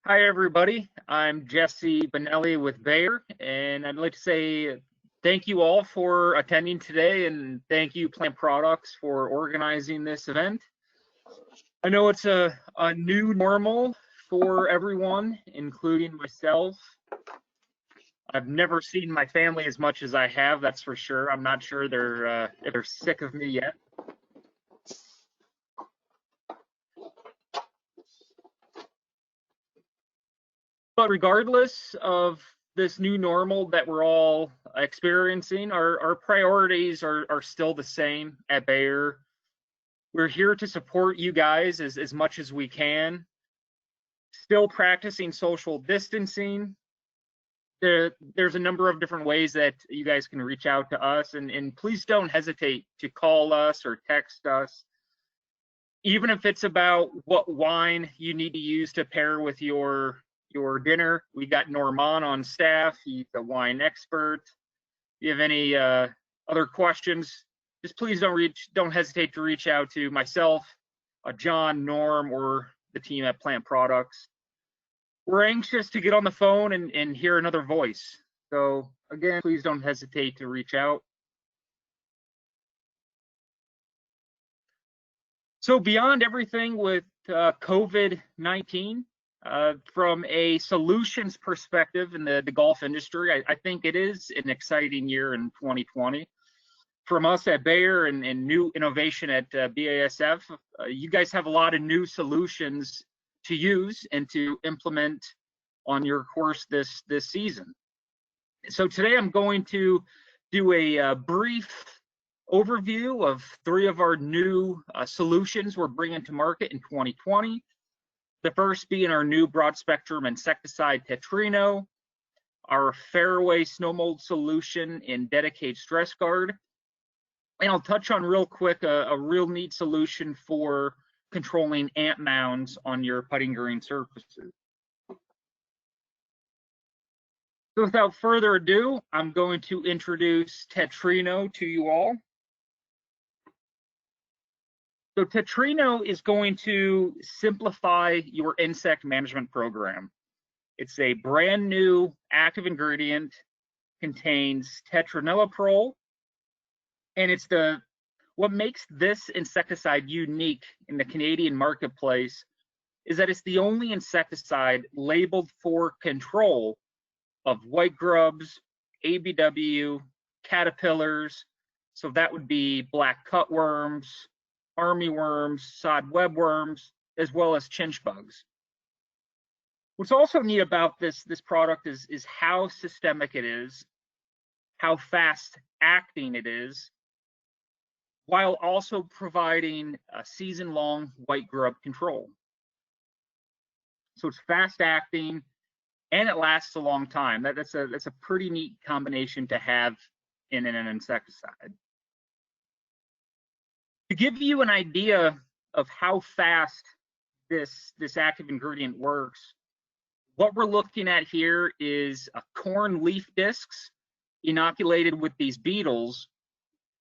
Hi, everybody. I'm Jesse Benelli with BAYER, and I'd like to say thank you all for attending today, and thank you, Plant Products, for organizing this event. I know it's a new normal for everyone, including myself. I've never seen my family as much as I have, that's for sure. I'm not sure if they're sick of me yet. But regardless of this new normal that we're all experiencing, our priorities are still the same at BAYER. We're here to support you guys as much as we can. Still practicing social distancing. There's a number of different ways that you guys can reach out to us, and please don't hesitate to call us or text us. Even if it's about what wine you need to use to pair with your dinner. We got Norman on staff. He's a wine expert. If you have any other questions, just please don't hesitate to reach out to myself, John, Norm, or the team at Plant Products. We're anxious to get on the phone and hear another voice. So again, please don't hesitate to reach out. So beyond everything with COVID-19, from a solutions perspective in the golf industry, I think it is an exciting year in 2020. From us at BAYER and new innovation at BASF, you guys have a lot of new solutions to use and to implement on your course this season. So today I'm going to do a brief overview of 3 of our new solutions we're bringing to market in 2020. The first being our new broad spectrum insecticide Tetrino, our fairway snow mold solution in dedicated stress guard, and I'll touch on real quick a real neat solution for controlling ant mounds on your putting green surfaces. So without further ado, I'm going to introduce Tetrino to you all. So Tetrino is going to simplify your insect management program. It's a brand new active ingredient, contains tetranyloprol, and it's what makes this insecticide unique in the Canadian marketplace is that it's the only insecticide labeled for control of white grubs, ABW, caterpillars, so that would be black cutworms, armyworms, sod webworms, as well as chinch bugs. What's also neat about this product is how systemic it is, how fast acting it is, while also providing a season-long white grub control. So it's fast acting and it lasts a long time. That's a pretty neat combination to have in an insecticide. To give you an idea of how fast this active ingredient works, what we're looking at here is corn leaf discs inoculated with these beetles,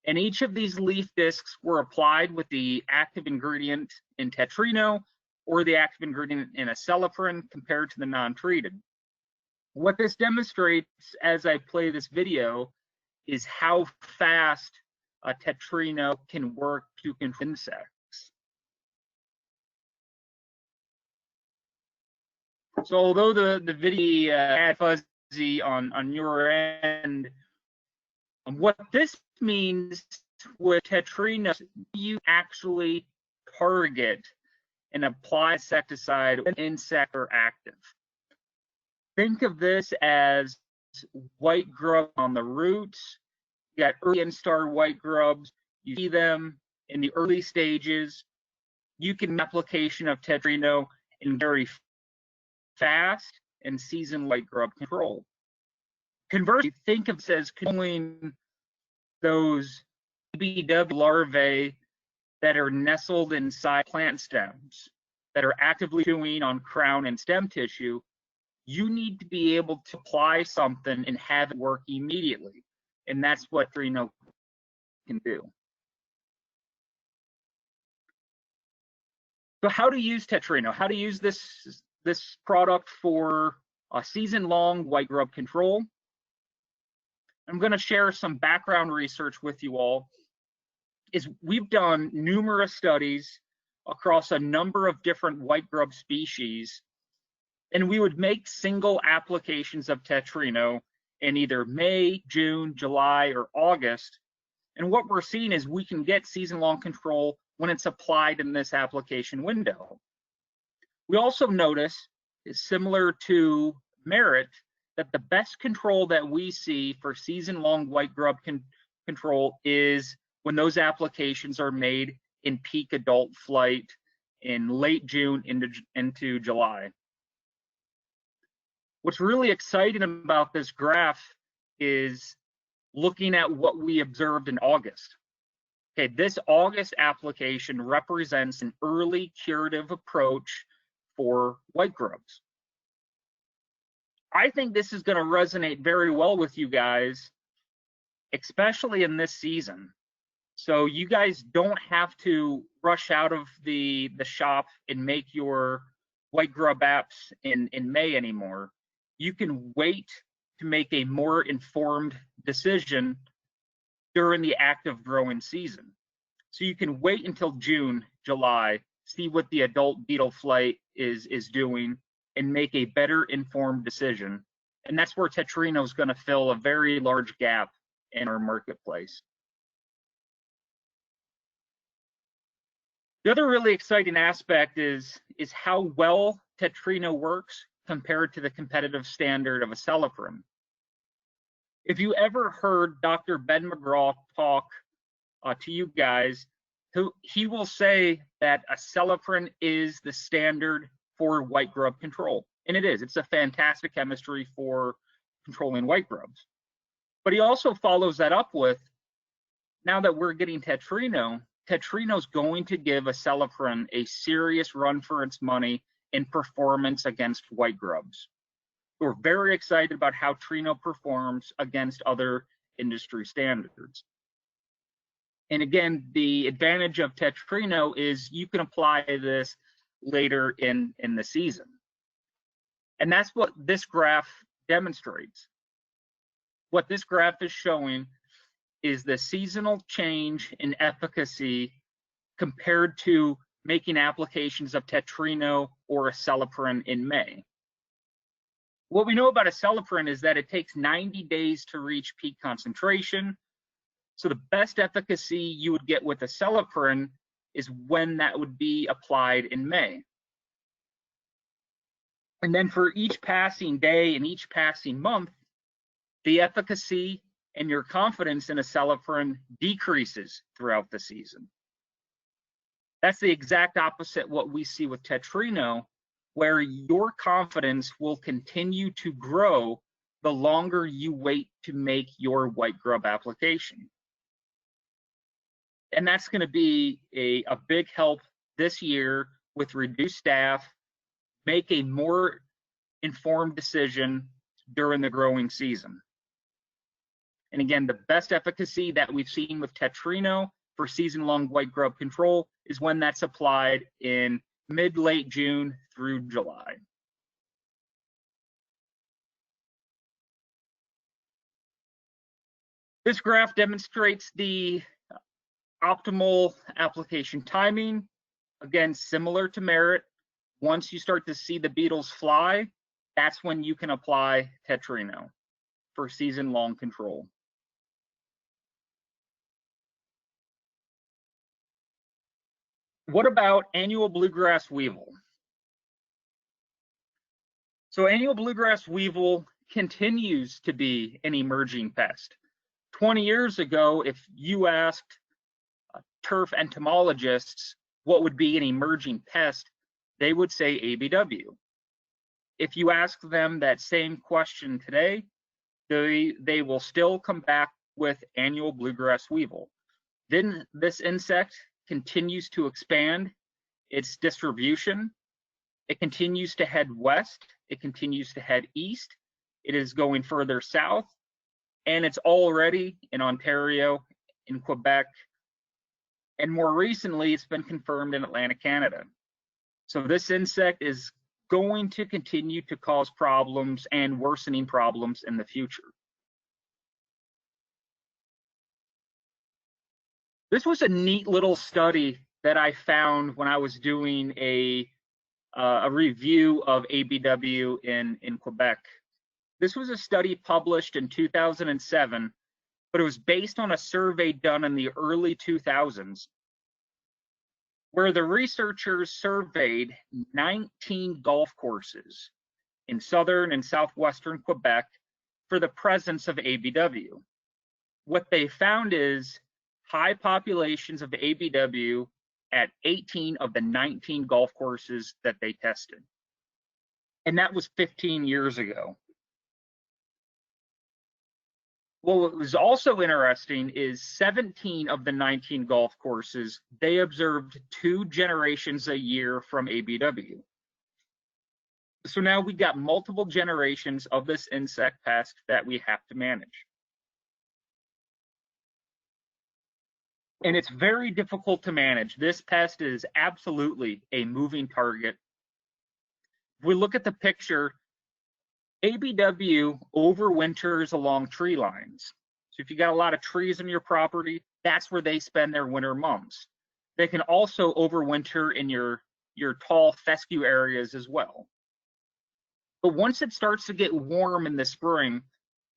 and each of these leaf discs were applied with the active ingredient in Tetrino or the active ingredient in acelepryn compared to the non-treated. What this demonstrates as I play this video is how fast Tetrino can work to control insects. So although the video had fuzzy on your end, what this means with Tetrino, you actually target and apply insecticide when insects are active. Think of this as white grub on the roots. You got early instar white grubs. You see them in the early stages. You can application of Tetrino in very fast and season white grub control. Conversely, think of this as controlling those ABW larvae that are nestled inside plant stems that are actively chewing on crown and stem tissue. You need to be able to apply something and have it work immediately. And that's what Tetrino can do. So how to use Tetrino, how to use this this product for season-long white grub control. I'm going to share some background research with you all. We've done numerous studies across a number of different white grub species, and we would make single applications of Tetrino in either May, June, July, or August. And what we're seeing is we can get season-long control when it's applied in this application window. We also notice, similar to Merit, that the best control that we see for season-long white grub control is when those applications are made in peak adult flight in late June into July. What's really exciting about this graph is looking at what we observed in August. Okay, this August application represents an early curative approach for white grubs. I think this is going to resonate very well with you guys, especially in this season. So you guys don't have to rush out of the shop and make your white grub apps in May anymore. You can wait to make a more informed decision during the active growing season. So you can wait until June, July, see what the adult beetle flight is doing, and make a better informed decision. And that's where Tetrino is going to fill a very large gap in our marketplace. The other really exciting aspect is how well Tetrino works compared to the competitive standard of acelepryn. If you ever heard Dr. Ben McGraw talk to you guys, he will say that acelepryn is the standard for white grub control. And it is. It's a fantastic chemistry for controlling white grubs. But he also follows that up with, now that we're getting Tetrino, Tetrino's going to give acelepryn a serious run for its money in performance against white grubs. We're very excited about how Trino performs against other industry standards. And again, the advantage of Tetrino is you can apply this later in the season. And that's what this graph demonstrates. What this graph is showing is the seasonal change in efficacy compared to making applications of Tetrino or acelepryn in May. What we know about acelepryn is that it takes 90 days to reach peak concentration. So the best efficacy you would get with acelepryn is when that would be applied in May. And then for each passing day and each passing month, the efficacy and your confidence in acelepryn decreases throughout the season. That's the exact opposite what we see with Tetrino, where your confidence will continue to grow the longer you wait to make your white grub application. And that's going to be a big help this year with reduced staff, make a more informed decision during the growing season. And again, the best efficacy that we've seen with Tetrino for season-long white grub control is when that's applied in mid-late June through July. This graph demonstrates the optimal application timing. Again, similar to Merit, once you start to see the beetles fly, that's when you can apply Tetrino for season-long control. What about annual bluegrass weevil? So annual bluegrass weevil continues to be an emerging pest. 20 years ago, if you asked turf entomologists what would be an emerging pest, they would say ABW. If you ask them that same question today, they will still come back with annual bluegrass weevil. Then this insect continues to expand its distribution. It continues to head west. It continues to head east. It is going further south, and it's already in Ontario, in Quebec, and more recently, it's been confirmed in Atlantic Canada. So this insect is going to continue to cause problems and worsening problems in the future. This was a neat little study that I found when I was doing a review of ABW in Quebec. This was a study published in 2007, but it was based on a survey done in the early 2000s, where the researchers surveyed 19 golf courses in southern and southwestern Quebec for the presence of ABW. What they found is high populations of ABW at 18 of the 19 golf courses that they tested. And that was 15 years ago. Well, what was also interesting is 17 of the 19 golf courses, they observed 2 generations a year from ABW. So now we got multiple generations of this insect pest that we have to manage. And it's very difficult to manage. This pest is absolutely a moving target. If we look at the picture, ABW overwinters along tree lines. So if you got a lot of trees on your property, that's where they spend their winter months. They can also overwinter in your tall fescue areas as well. But once it starts to get warm in the spring,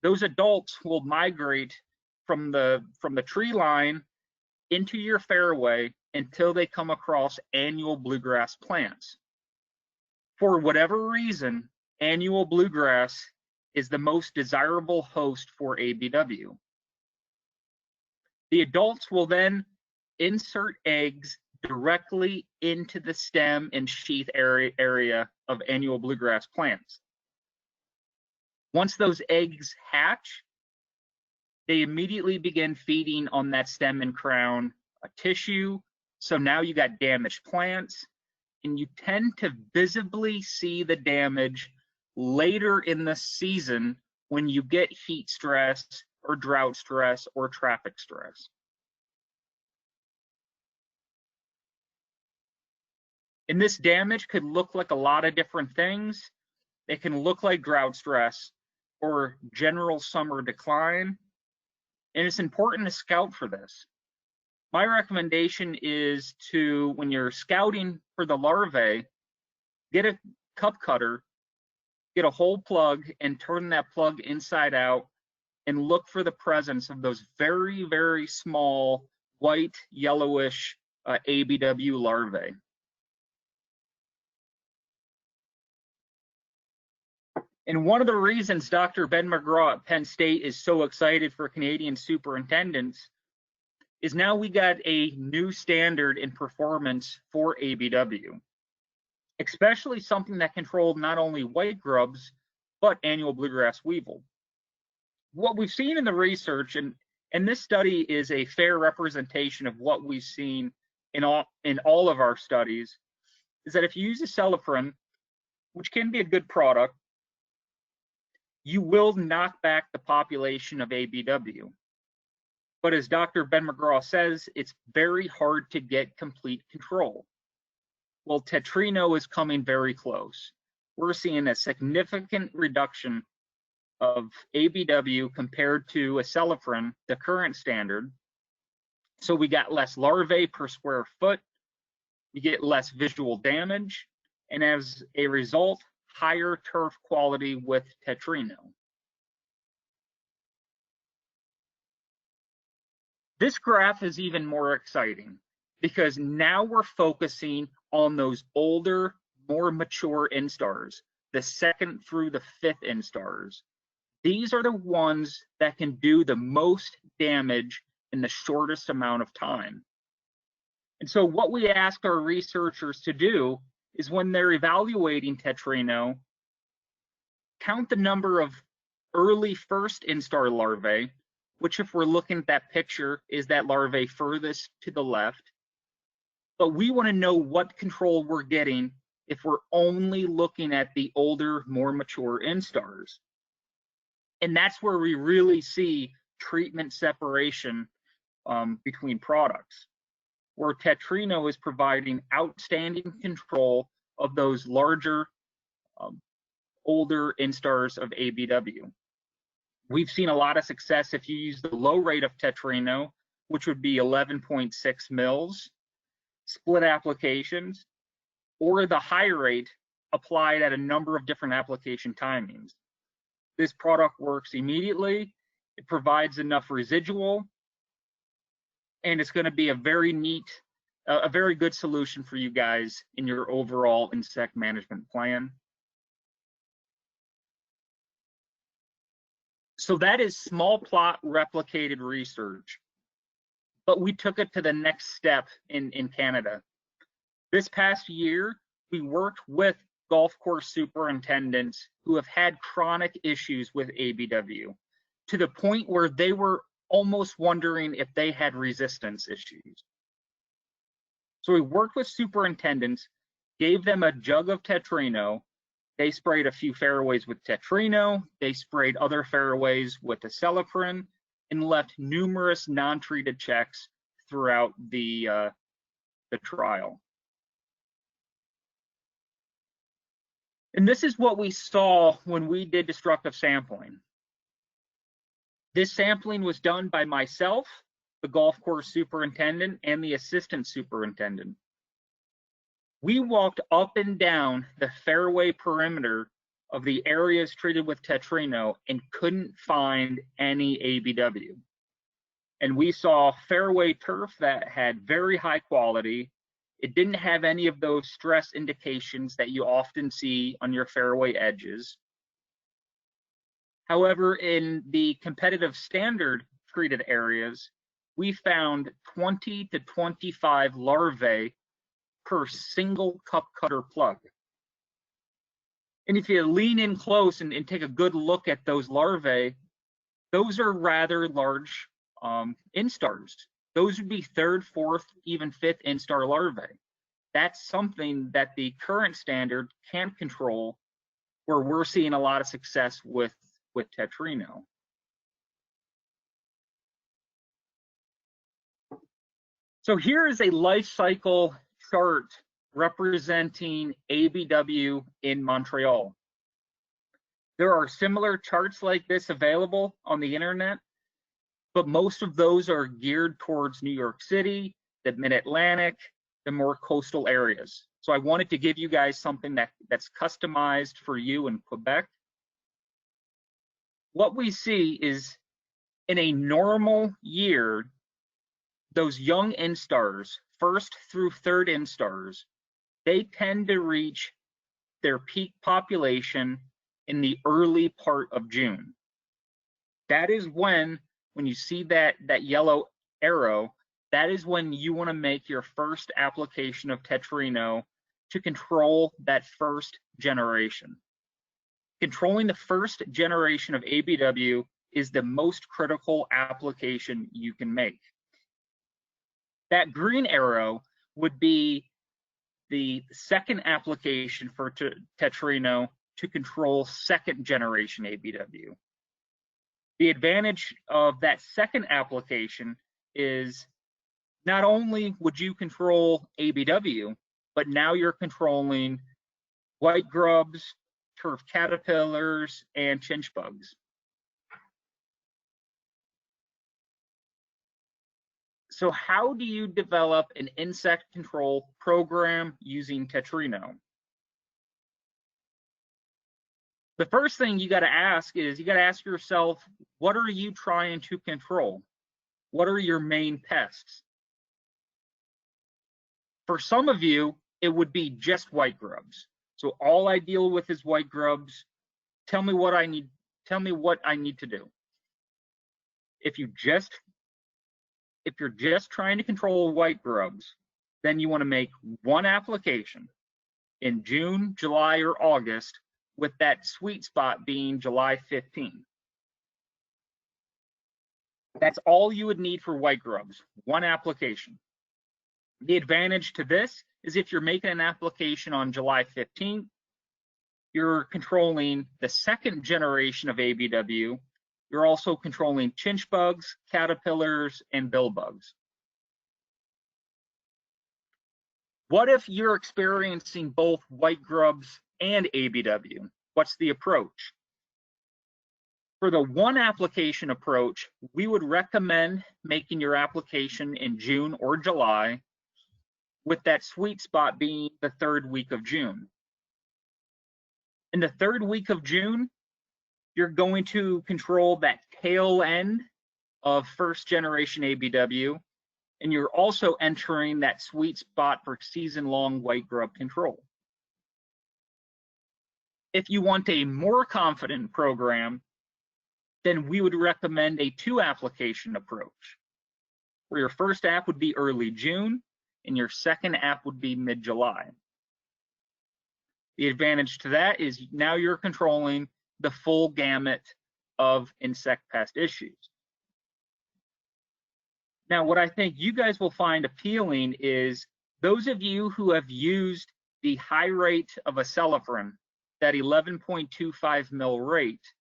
those adults will migrate from the tree line into your fairway until they come across annual bluegrass plants. For whatever reason, annual bluegrass is the most desirable host for ABW. The adults will then insert eggs directly into the stem and sheath area of annual bluegrass plants. Once those eggs hatch, they immediately begin feeding on that stem and crown tissue. So now you got damaged plants, and you tend to visibly see the damage later in the season when you get heat stress or drought stress or traffic stress. And this damage could look like a lot of different things. It can look like drought stress or general summer decline. And it's important to scout for this. My recommendation is to, when you're scouting for the larvae, get a cup cutter, get a hole plug, and turn that plug inside out and look for the presence of those very, very small white, yellowish ABW larvae. And one of the reasons Dr. Ben McGraw at Penn State is so excited for Canadian superintendents is now we got a new standard in performance for ABW, especially something that controlled not only white grubs, but annual bluegrass weevil. What we've seen in the research, and this study is a fair representation of what we've seen in all of our studies, is that if you use a cellophrin, which can be a good product, you will knock back the population of ABW. But as Dr. Ben McGraw says, it's very hard to get complete control. Well, Tetrino is coming very close. We're seeing a significant reduction of ABW compared to acelephrin, the current standard. So we got less larvae per square foot, you get less visual damage, and as a result, higher turf quality with Tetrino. This graph is even more exciting because now we're focusing on those older, more mature instars, the 2nd through the 5th instars. These are the ones that can do the most damage in the shortest amount of time. And so what we ask our researchers to do is when they're evaluating Tetrino, count the number of early first instar larvae, which if we're looking at that picture is that larvae furthest to the left. But we want to know what control we're getting if we're only looking at the older, more mature instars. And that's where we really see treatment separation between products, where Tetrino is providing outstanding control of those larger, older instars of ABW. We've seen a lot of success if you use the low rate of tetrino, which would be 11.6 mils, split applications, or the high rate applied at a number of different application timings. This product works immediately, it provides enough residual, and it's going to be a very good solution for you guys in your overall insect management plan. So that is small plot replicated research, but we took it to the next step in Canada. This past year, we worked with golf course superintendents who have had chronic issues with ABW to the point where they were almost wondering if they had resistance issues. So we worked with superintendents, gave them a jug of tetrino. They sprayed a few fairways with tetrino. They sprayed other fairways with acelepryn and left numerous non-treated checks throughout the trial. And this is what we saw when we did destructive sampling. This sampling was done by myself, the golf course superintendent, and the assistant superintendent. We walked up and down the fairway perimeter of the areas treated with tetrino and couldn't find any ABW. And we saw fairway turf that had very high quality. It didn't have any of those stress indications that you often see on your fairway edges. However, in the competitive standard treated areas, we found 20 to 25 larvae per single cup cutter plug. And if you lean in close and take a good look at those larvae, those are rather large instars. Those would be third, fourth, even fifth instar larvae. That's something that the current standard can't control, where we're seeing a lot of success with tetrino. So here is a life cycle chart representing ABW in Montreal. There are similar charts like this available on the internet, but most of those are geared towards New York City, the Mid-Atlantic, the more coastal areas. So I wanted to give you guys something that's customized for you in Quebec. What we see is in a normal year, those young instars, first through third instars, they tend to reach their peak population in the early part of June. That is when you see that yellow arrow, that is when you want to make your first application of tetrino to control that first generation. Controlling the first generation of ABW is the most critical application you can make. That green arrow would be the second application for tetrino to control second generation ABW. The advantage of that second application is not only would you control ABW, but now you're controlling white grubs, turf caterpillars, and chinch bugs. So how do you develop an insect control program using tetrino? The first thing you got to ask is, you got to ask yourself, what are you trying to control? What are your main pests? For some of you, it would be just white grubs. So all I deal with is white grubs. Tell me what I need to do. If you're just trying to control white grubs, then you want to make one application in June, July, or August, with that sweet spot being July 15th. That's all you would need for white grubs, one application. The advantage to this is if you're making an application on July 15th, you're controlling the second generation of ABW. You're also controlling chinch bugs, caterpillars, and bill bugs. What if you're experiencing both white grubs and ABW. What's the approach? For the one application approach, we would recommend making your application in June or July, with that sweet spot being the 3rd week of June. In the 3rd week of June, you're going to control that tail end of 1st generation ABW, and you're also entering that sweet spot for season-long white grub control. If you want a more confident program, then we would recommend a 2-application approach, where your first app would be early June and your second app would be mid-July. The advantage to that is now you're controlling the full gamut of insect pest issues. Now, what I think you guys will find appealing is those of you who have used the high rate of acelepryn, that 11.25 mil rate,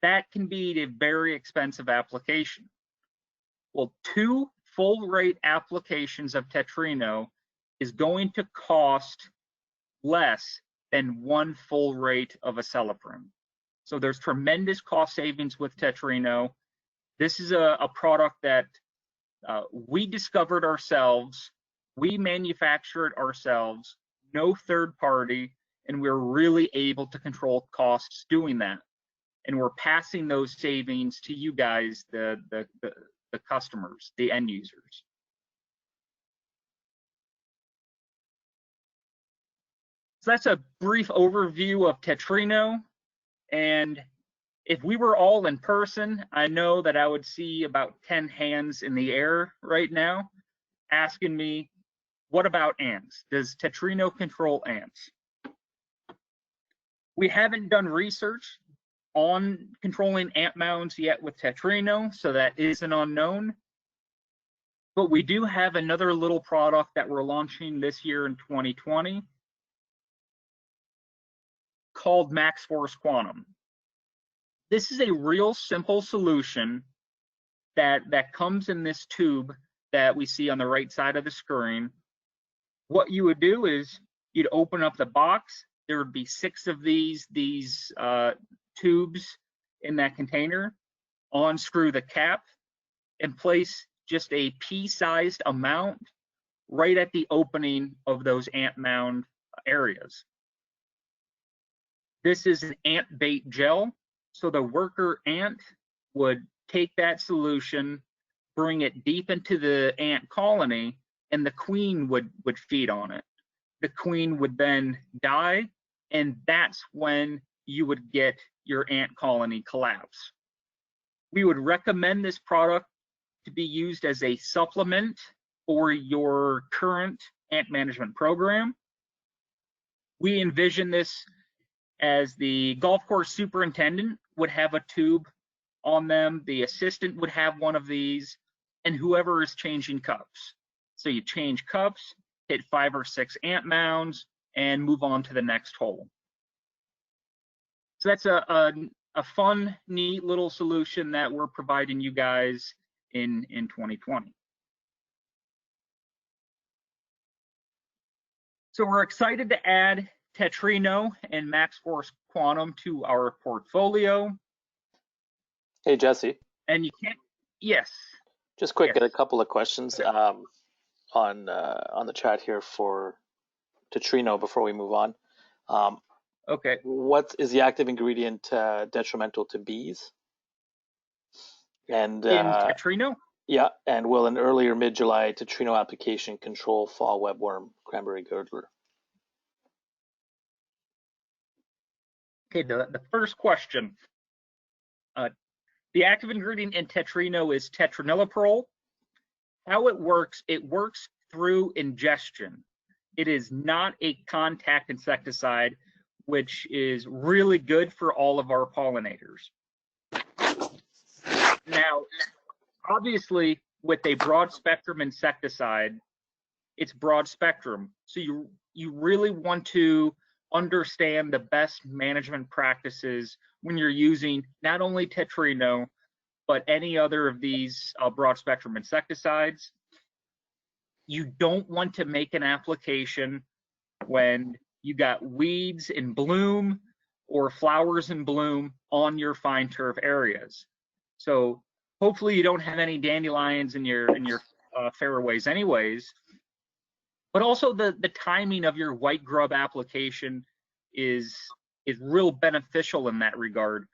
that can be a very expensive application. Well, 2 full rate applications of Tetrino is going to cost less than 1 full rate of acelepryn. So there's tremendous cost savings with Tetrino. This is a product that we discovered ourselves, we manufacture it ourselves, no third party, and we're really able to control costs doing that. And we're passing those savings to you guys, the customers, the end users. So that's a brief overview of Tetrino. And if we were all in person, I know that I would see about 10 hands in the air right now asking me, what about ants? Does Tetrino control ants? We haven't done research on controlling ant mounds yet with Tetrino, so that is an unknown. But we do have another little product that we're launching this year in 2020 called Max Force Quantum. This is a real simple solution that comes in this tube that we see on the right side of the screen. What you would do is you'd open up the box. There would be 6 of these tubes in that container. Unscrew the cap and place just a pea-sized amount right at the opening of those ant mound areas. This is an ant bait gel, so the worker ant would take that solution, bring it deep into the ant colony, and the queen would feed on it. The queen would then die, and that's when you would get your ant colony collapse. We would recommend this product to be used as a supplement for your current ant management program. We envision this as the golf course superintendent would have a tube on them, the assistant would have one of these, and whoever is changing cups. So you change cups, hit 5 or 6 ant mounds, and move on to the next hole. So that's a fun, neat little solution that we're providing you guys in 2020. So we're excited to add Tetrino and Max Force Quantum to our portfolio. Hey, Jesse. And you can't, yes. Just quick, Yes. Get a couple of questions on the chat here for Tetrino before we move on. Okay. What is the active ingredient detrimental to bees? And In Tetrino? Yeah, and will an earlier mid-July Tetrino application control fall webworm cranberry girdler? Okay, the first question. The active ingredient in Tetrino is tetraniliprole. How it works through ingestion. It is not a contact insecticide, which is really good for all of our pollinators. Now, obviously, with a broad spectrum insecticide, it's broad spectrum. So you really want to understand the best management practices when you're using not only Tetrino, but any other of these broad spectrum insecticides. You don't want to make an application when you got weeds in bloom or flowers in bloom on your fine turf areas. So hopefully you don't have any dandelions in your fairways anyways. But also the timing of your white grub application is real beneficial in that regard,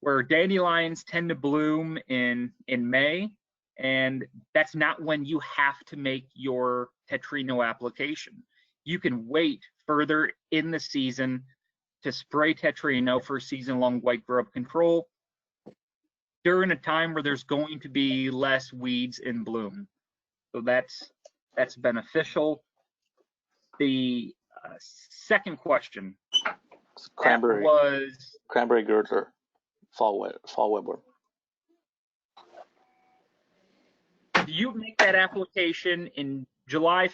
where dandelions tend to bloom in May, and that's not when you have to make your tetrino application. You can wait further in the season to spray tetrino for season-long white grub control during a time where there's going to be less weeds in bloom. So that's beneficial. The second question Cranberry was girdler, fall webworm. If you make that application in July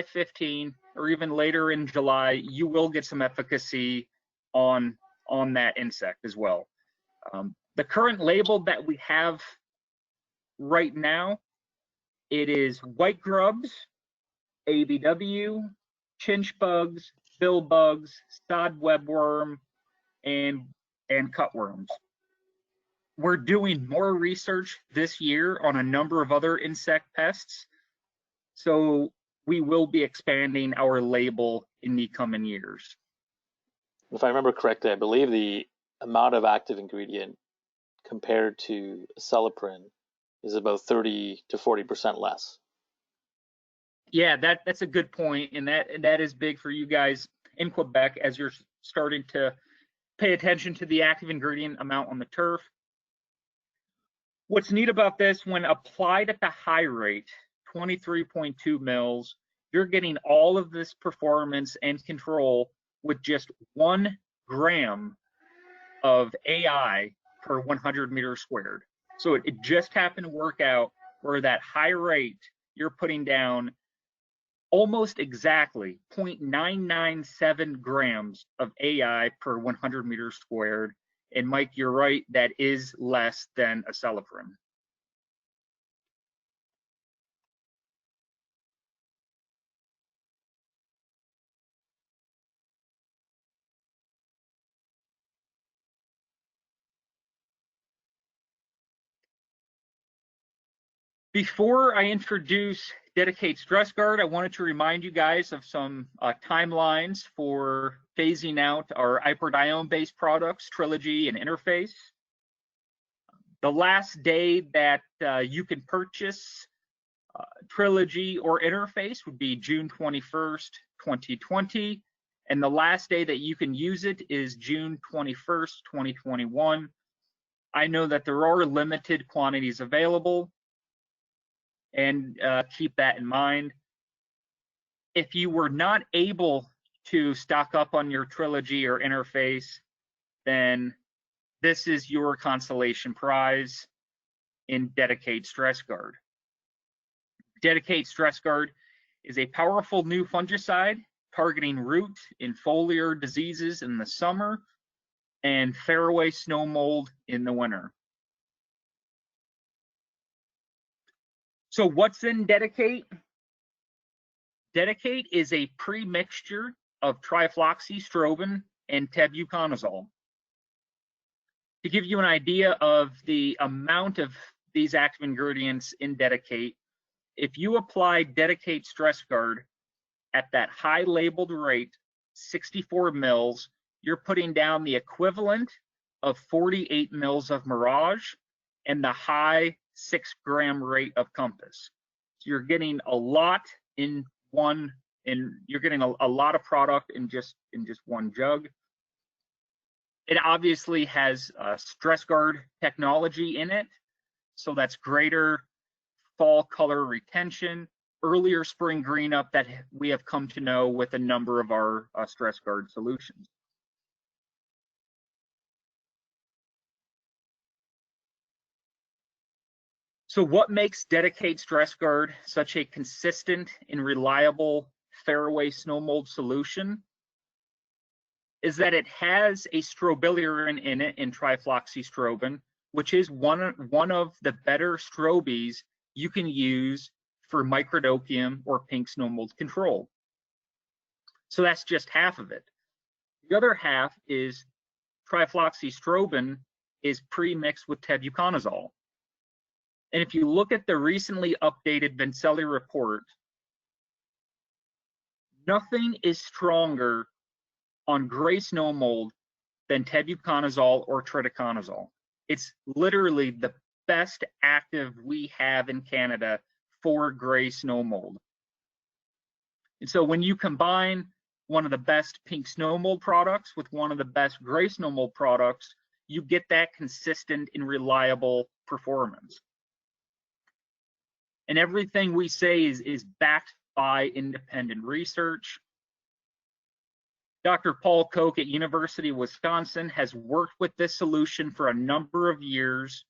15, or even later in July, you will get some efficacy on that insect as well. The current label that we have right now, it is white grubs, ABW, chinch bugs, bill bugs, sod webworm, and cutworms. We're doing more research this year on a number of other insect pests, so we will be expanding our label in the coming years. If I remember correctly, I believe the amount of active ingredient compared to acelepryn is about 30 to 40% less. Yeah, that's a good point, and that is big for you guys in Quebec as you're starting to pay attention to the active ingredient amount on the turf. What's neat about this, when applied at the high rate, 23.2 mils, you're getting all of this performance and control with just 1 gram of AI per 100 meters squared. So it just happened to work out where that high rate, you're putting down almost exactly 0.997 grams of AI per 100 meters squared. And Mike, you're right, that is less than acelepryn. Before I introduce Dedicate Stress Guard, I wanted to remind you guys of some timelines for phasing out our iprodione-based products, Trilogy and Interface. The last day that you can purchase Trilogy or Interface would be June 21st, 2020. And the last day that you can use it is June 21st, 2021. I know that there are limited quantities available, and keep that in mind. If you were not able to stock up on your Trilogy or Interface, then this is your consolation prize in Dedicate Stress Guard. Dedicate Stress Guard is a powerful new fungicide targeting root and foliar diseases in the summer and fairway snow mold in the winter. So what's in Dedicate? Dedicate is a pre-mixture of trifloxystrobin and tebuconazole. To give you an idea of the amount of these active ingredients in Dedicate, if you apply Dedicate Stress Guard at that high labeled rate, 64 mils, you're putting down the equivalent of 48 mils of Mirage and the high 6 gram rate of Compass. So you're getting a lot in one, and you're getting a lot of product in just one jug. It obviously has Stress Guard technology in it, so that's greater fall color retention, earlier spring green up that we have come to know with a number of our Stress Guard solutions. So what makes Dedicate Stress Guard such a consistent and reliable fairway snow mold solution is that it has a strobilurin in it in trifloxystrobin, which is one of the better strobies you can use for microdochium or pink snow mold control. So that's just half of it. The other half is trifloxystrobin is pre-mixed with tebuconazole. And if you look at the recently updated Vincelli report, nothing is stronger on gray snow mold than tebuconazole or triticconazole. It's literally the best active we have in Canada for gray snow mold. And so when you combine one of the best pink snow mold products with one of the best gray snow mold products, you get that consistent and reliable performance. And everything we say is backed by independent research. Dr. Paul Koch at University of Wisconsin has worked with this solution for a number of years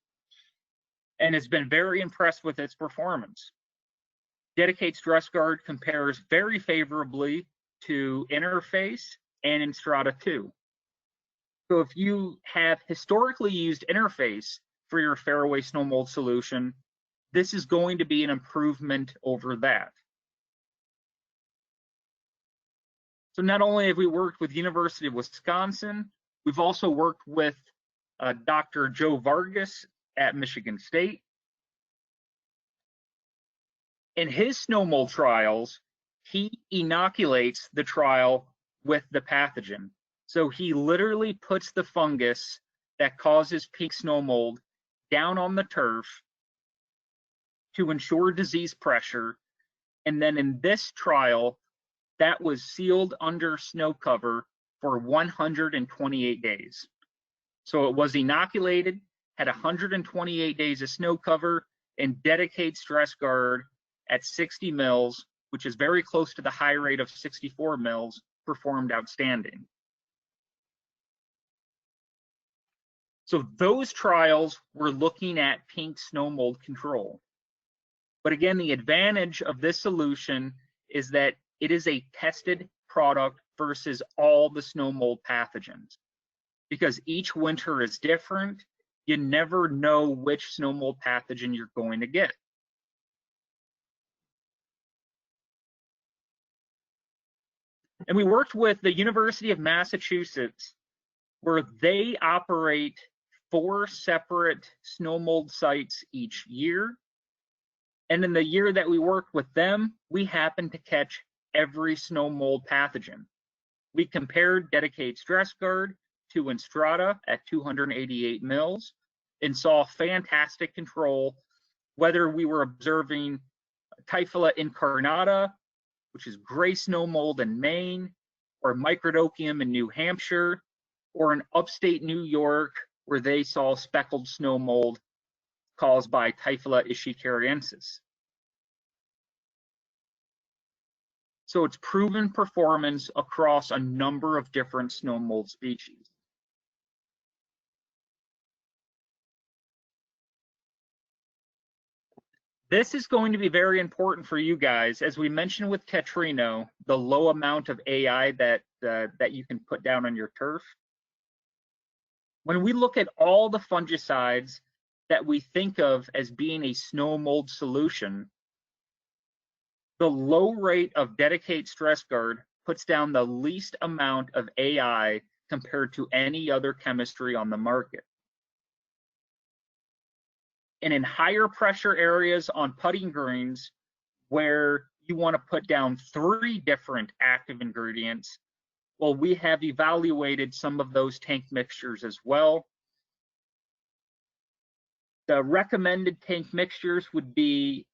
and has been very impressed with its performance. Dedicate Stress Guard compares very favorably to Interface and Instrata 2. So if you have historically used Interface for your fairway snow mold solution, this is going to be an improvement over that. So not only have we worked with University of Wisconsin, we've also worked with Dr. Joe Vargas at Michigan State. In his snow mold trials, he inoculates the trial with the pathogen. So he literally puts the fungus that causes pink snow mold down on the turf to ensure disease pressure. And then in this trial, that was sealed under snow cover for 128 days. So it was inoculated, had 128 days of snow cover, and Dedicate Stress Guard at 60 mils, which is very close to the high rate of 64 mils, performed outstanding. So those trials were looking at pink snow mold control. But again, the advantage of this solution is that it is a tested product versus all the snow mold pathogens. Because each winter is different, you never know which snow mold pathogen you're going to get. And we worked with the University of Massachusetts, where they operate 4 separate snow mold sites each year. And in the year that we worked with them, we happened to catch every snow mold pathogen. We compared Dedicate Stress Guard to Instrata at 288 mils and saw fantastic control, whether we were observing Typhula incarnata, which is gray snow mold in Maine, or Microdochium in New Hampshire, or in upstate New York, where they saw speckled snow mold caused by Typhula ishikariensis. So it's proven performance across a number of different snow mold species. This is going to be very important for you guys. As we mentioned with Tetrino, the low amount of AI that you can put down on your turf. When we look at all the fungicides that we think of as being a snow mold solution, the low rate of Dedicate Stress Guard puts down the least amount of AI compared to any other chemistry on the market. And in higher pressure areas on putting greens, where you want to put down 3 different active ingredients, well, we have evaluated some of those tank mixtures as well. The recommended tank mixtures would be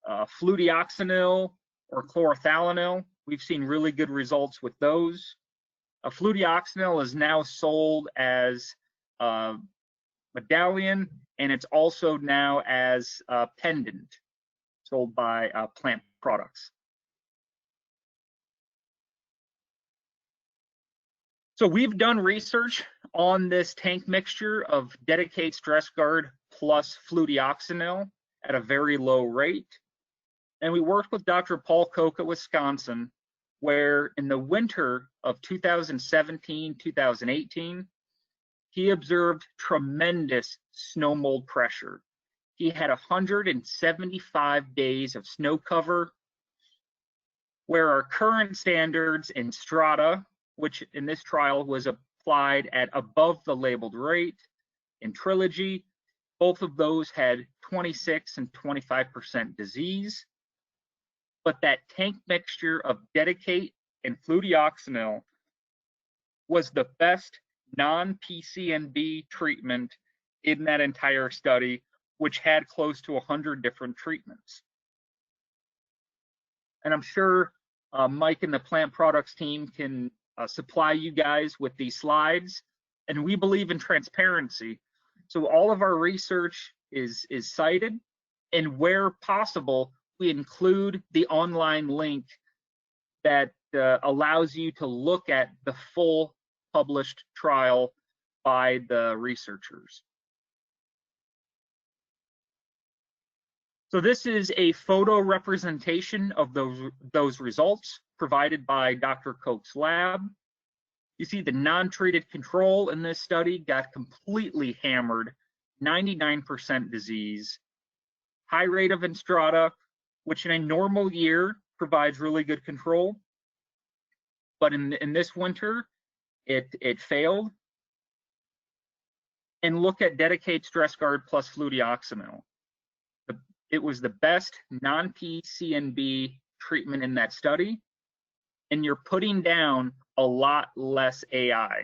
fludioxonil or chlorothalonil. We've seen really good results with those. Fludioxonil is now sold as medallion, and it's also now as pendant, sold by plant products. So we've done research on this tank mixture of Dedicate Stress Guard plus fludioxonil at a very low rate. And we worked with Dr. Paul Koch at Wisconsin, where in the winter of 2017-2018, he observed tremendous snow mold pressure. He had 175 days of snow cover, where our current standards in Strata, which in this trial was applied at above the labeled rate, in Trilogy, both of those had 26 and 25% disease, but that tank mixture of Dedicate and fludeoxonil was the best non-PCNB treatment in that entire study, which had close to 100 different treatments. And I'm sure Mike and the plant products team can supply you guys with these slides. And we believe in transparency. So all of our research is cited, and where possible, we include the online link that allows you to look at the full published trial by the researchers. So this is a photo representation of those results provided by Dr. Koch's lab. You see the non-treated control in this study got completely hammered, 99% disease. High rate of Enstrata, which in a normal year provides really good control. But in this winter, it failed. And look at Dedicate Stress Guard plus fludeoxonil. It was the best non-PCNB treatment in that study, and you're putting down a lot less AI.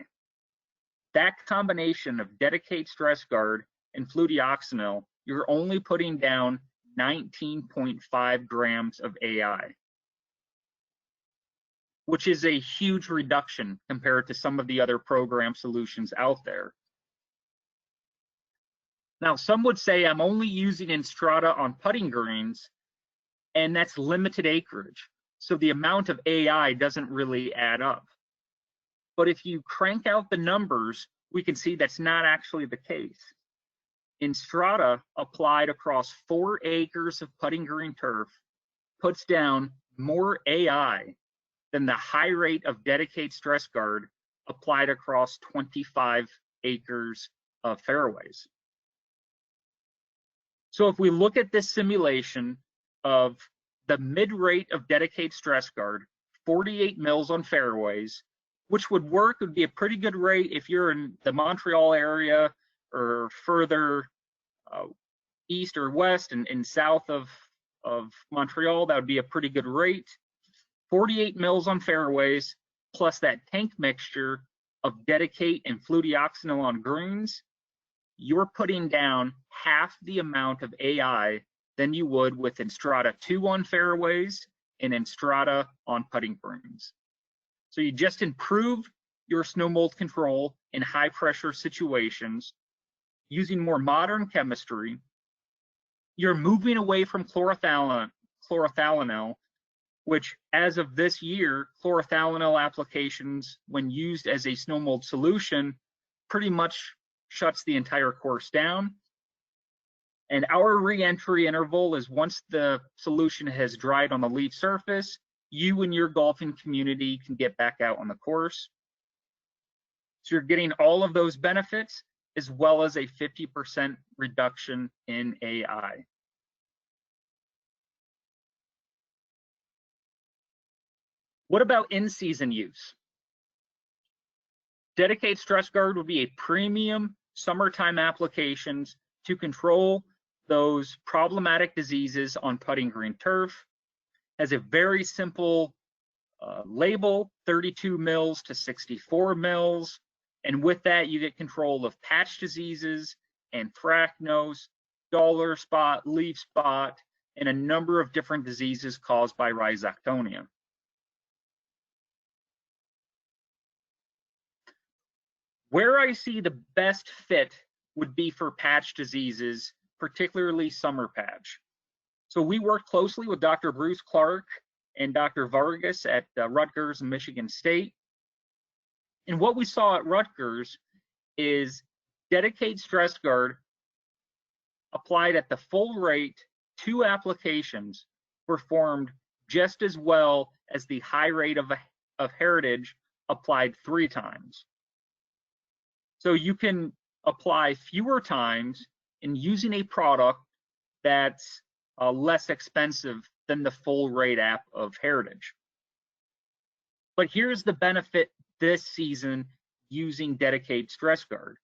That combination of Dedicate Stress Guard and fludeoxonil, you're only putting down 19.5 grams of AI, which is a huge reduction compared to some of the other program solutions out there. Now, some would say I'm only using Enstrata on putting greens, and that's limited acreage. So the amount of AI doesn't really add up. But if you crank out the numbers, we can see that's not actually the case. Enstrata applied across 4 acres of putting green turf puts down more AI than the high rate of Dedicate Stress Guard applied across 25 acres of fairways. So if we look at this simulation of the mid rate of Dedicate Stress Guard, 48 mils on fairways, which would work, would be a pretty good rate if you're in the Montreal area or further east or west and south of Montreal, that would be a pretty good rate. 48 mils on fairways, plus that tank mixture of Dedicate and fludeoxonil on greens, you're putting down half the amount of AI than you would with Enstrata 2 on fairways and Enstrata on putting greens. So you just improve your snow mold control in high pressure situations using more modern chemistry. You're moving away from chlorothalonil, which as of this year, chlorothalonil applications, when used as a snow mold solution, pretty much shuts the entire course down. And our re-entry interval is once the solution has dried on the leaf surface, you and your golfing community can get back out on the course. So you're getting all of those benefits as well as a 50% reduction in AI. What about in-season use? Dedicate Stress Guard would be a premium summertime applications to control those problematic diseases on putting green turf. Has a very simple label, 32 mils to 64 mils. And with that, you get control of patch diseases, anthracnose, dollar spot, leaf spot, and a number of different diseases caused by rhizoctonia. Where I see the best fit would be for patch diseases, particularly summer patch. So we worked closely with Dr. Bruce Clark and Dr. Vargas at Rutgers and Michigan State. And what we saw at Rutgers is Dedicate Stress Guard applied at the full rate, 2 applications performed just as well as the high rate of Heritage applied 3 times. So you can apply fewer times in using a product that's less expensive than the full rate app of Heritage. But here's the benefit this season using dedicated stress guard.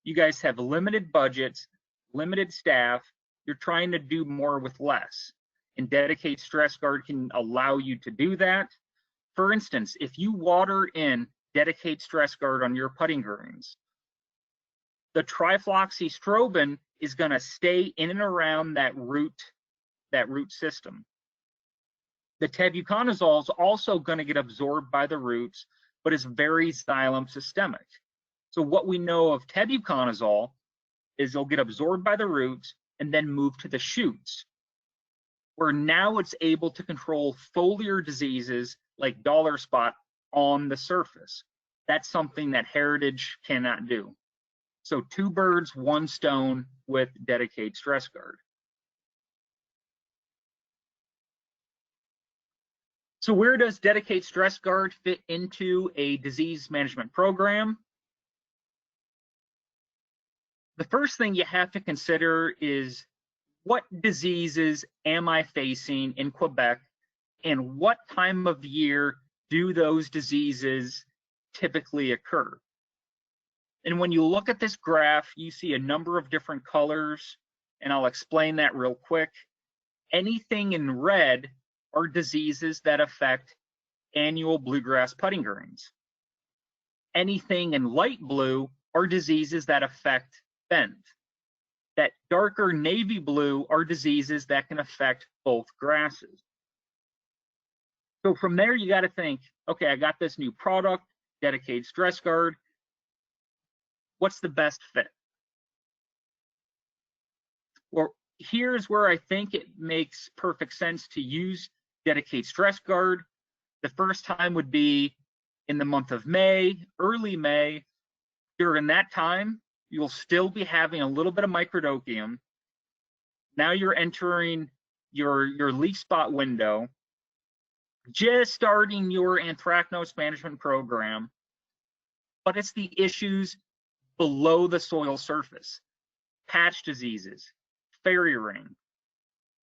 You guys have limited budgets, limited staff. You're trying to do more with less. And dedicated stress guard can allow you to do that. For instance, if you water in dedicated stress guard on your putting greens, the trifloxystrobin is going to stay in and around that root system. The tebuconazole is also going to get absorbed by the roots, but is very xylem systemic. So what we know of tebuconazole is it'll get absorbed by the roots and then move to the shoots, where now it's able to control foliar diseases like dollar spot on the surface. That's something that Heritage cannot do. So 2 birds, 1 stone with dedicated stress guard. So where does dedicated stress guard fit into a disease management program? The first thing you have to consider is, what diseases am I facing in Quebec, and what time of year do those diseases typically occur? And when you look at this graph, you see a number of different colors, and I'll explain that real quick. Anything in red are diseases that affect annual bluegrass putting greens. Anything in light blue are diseases that affect bend. That darker navy blue are diseases that can affect both grasses. So from there, you got to think, okay, I got this new product, dedicated stress guard. What's the best fit? Well, here's where I think it makes perfect sense to use dedicated stress guard. The first time would be in the month of May, early May. During that time, you'll still be having a little bit of microdochium. Now you're entering your leaf spot window, just starting your anthracnose management program, but it's the issues below the soil surface. Patch diseases, fairy ring.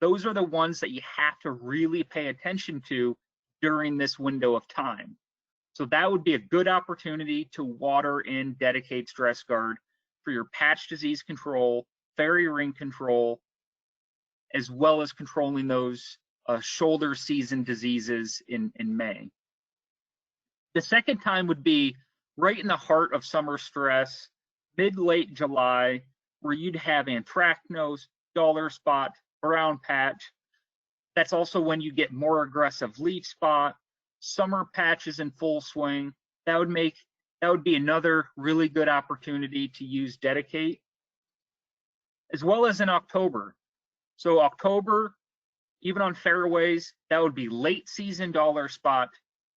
Those are the ones that you have to really pay attention to during this window of time. So that would be a good opportunity to water in dedicated stress guard for your patch disease control, fairy ring control, as well as controlling those shoulder season diseases in May. The second time would be right in the heart of summer stress, mid-late July, where you'd have anthracnose, dollar spot, brown patch. That's also when you get more aggressive leaf spot, summer patches in full swing. That would be another really good opportunity to use dedicate, as well as in October. So October, even on fairways, that would be late season dollar spot,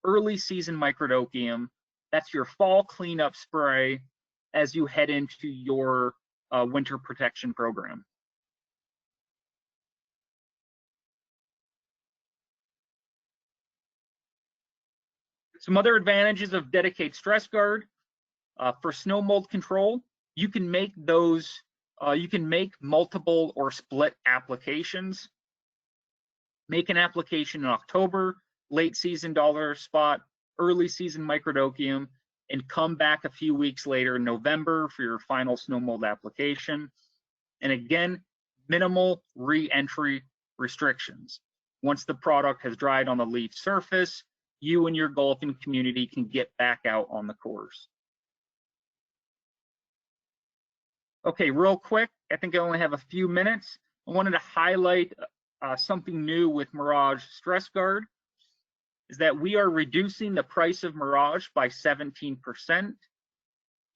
early season microdochium. That's your fall cleanup spray as you head into your winter protection program. Some other advantages of dedicated stress guard for snow mold control. You can make those. You can make multiple or split applications. Make an application in October, late season dollar spot, early season microdochium, and come back a few weeks later in November for your final snow mold application. And again, minimal re-entry restrictions. Once the product has dried on the leaf surface, you and your golfing community can get back out on the course. Okay, real quick, I think I only have a few minutes. I wanted to highlight something new with Mirage Stress Guard, is that we are reducing the price of Mirage by 17%.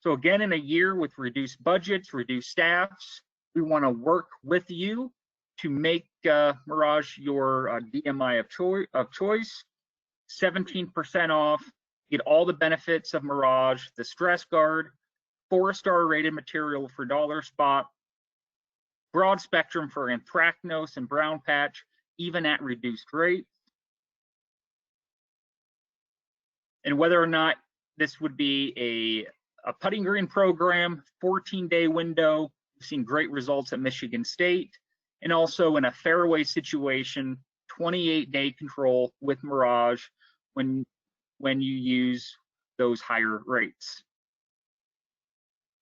So again, in a year with reduced budgets, reduced staffs, we want to work with you to make Mirage your DMI of choice. 17% off, get all the benefits of Mirage, the stress guard, 4-star rated material for dollar spot, broad spectrum for anthracnose and brown patch, even at reduced rate. And whether or not this would be a putting green program, 14-day window, we've seen great results at Michigan State, and also in a fairway situation, 28-day control with Mirage when when you use those higher rates.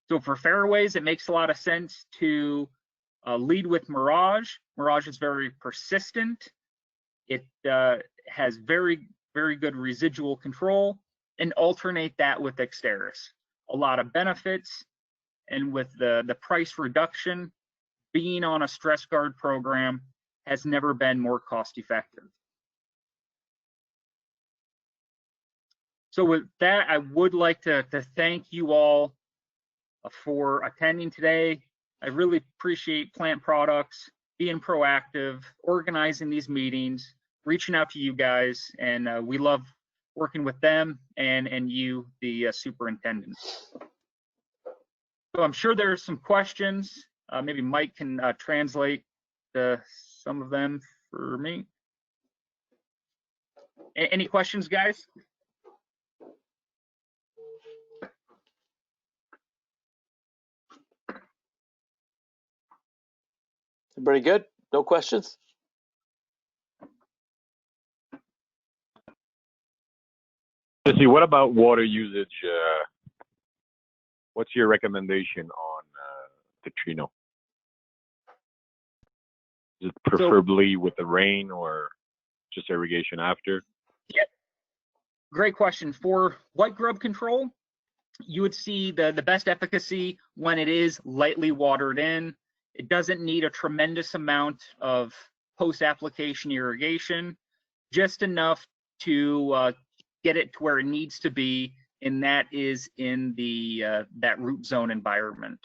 So for fairways, it makes a lot of sense to lead with Mirage. Mirage is very persistent. It has very, very good residual control, and alternate that with Exteris. A lot of benefits, and with the price reduction, being on a stress guard program has never been more cost effective. So with that, I would like to thank you all for attending today. I really appreciate Plant Products being proactive, organizing these meetings, reaching out to you guys, and we love working with them and you, the superintendent. So I'm sure there's some questions. Maybe Mike can translate some of them for me. Any questions, guys? Pretty good. No questions? Jesse, what about water usage? What's your recommendation on Tetrino? Is it preferably with the rain or just irrigation after? Yeah, great question. For white grub control, you would see the best efficacy when it is lightly watered in. It doesn't need a tremendous amount of post-application irrigation, just enough to get it to where it needs to be, and that is in the that root zone environment.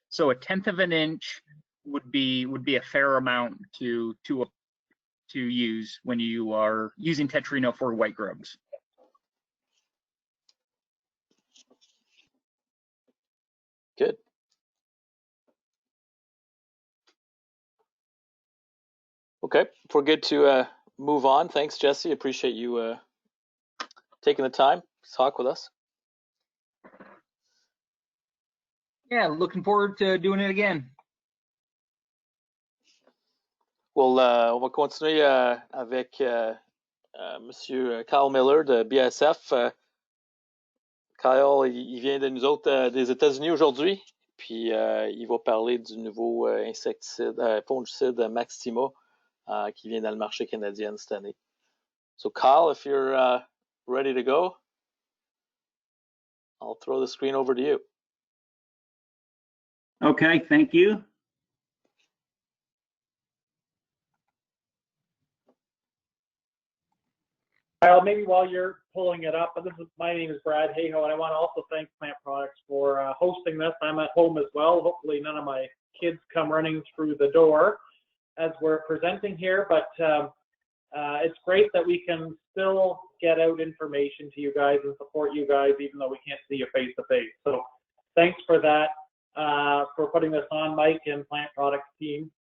So 1/10 of an inch would be a fair amount to use when you are using Tetrino for white grubs. Good. Okay, if we're good to move on, thanks, Jesse. Appreciate you taking the time to talk with us. Yeah, looking forward to doing it again. On va continuer avec Monsieur Kyle Miller de BASF. Kyle, il vient de nous autres des États-Unis aujourd'hui, puis il va parler du nouveau fongicide Maxtima qui vient dans le marché canadien cette année. So Kyle, if you're ready to go, I'll throw the screen over to you. Okay, thank you. Kyle, maybe while you're pulling it up, my name is Brad Hayhoe, and I want to also thank Plant Products for hosting this. I'm at home as well. Hopefully none of my kids come running through the door as we're presenting here, but it's great that we can still get out information to you guys and support you guys, even though we can't see you face to face. So thanks for that, for putting this on, Mike and Plant Products team.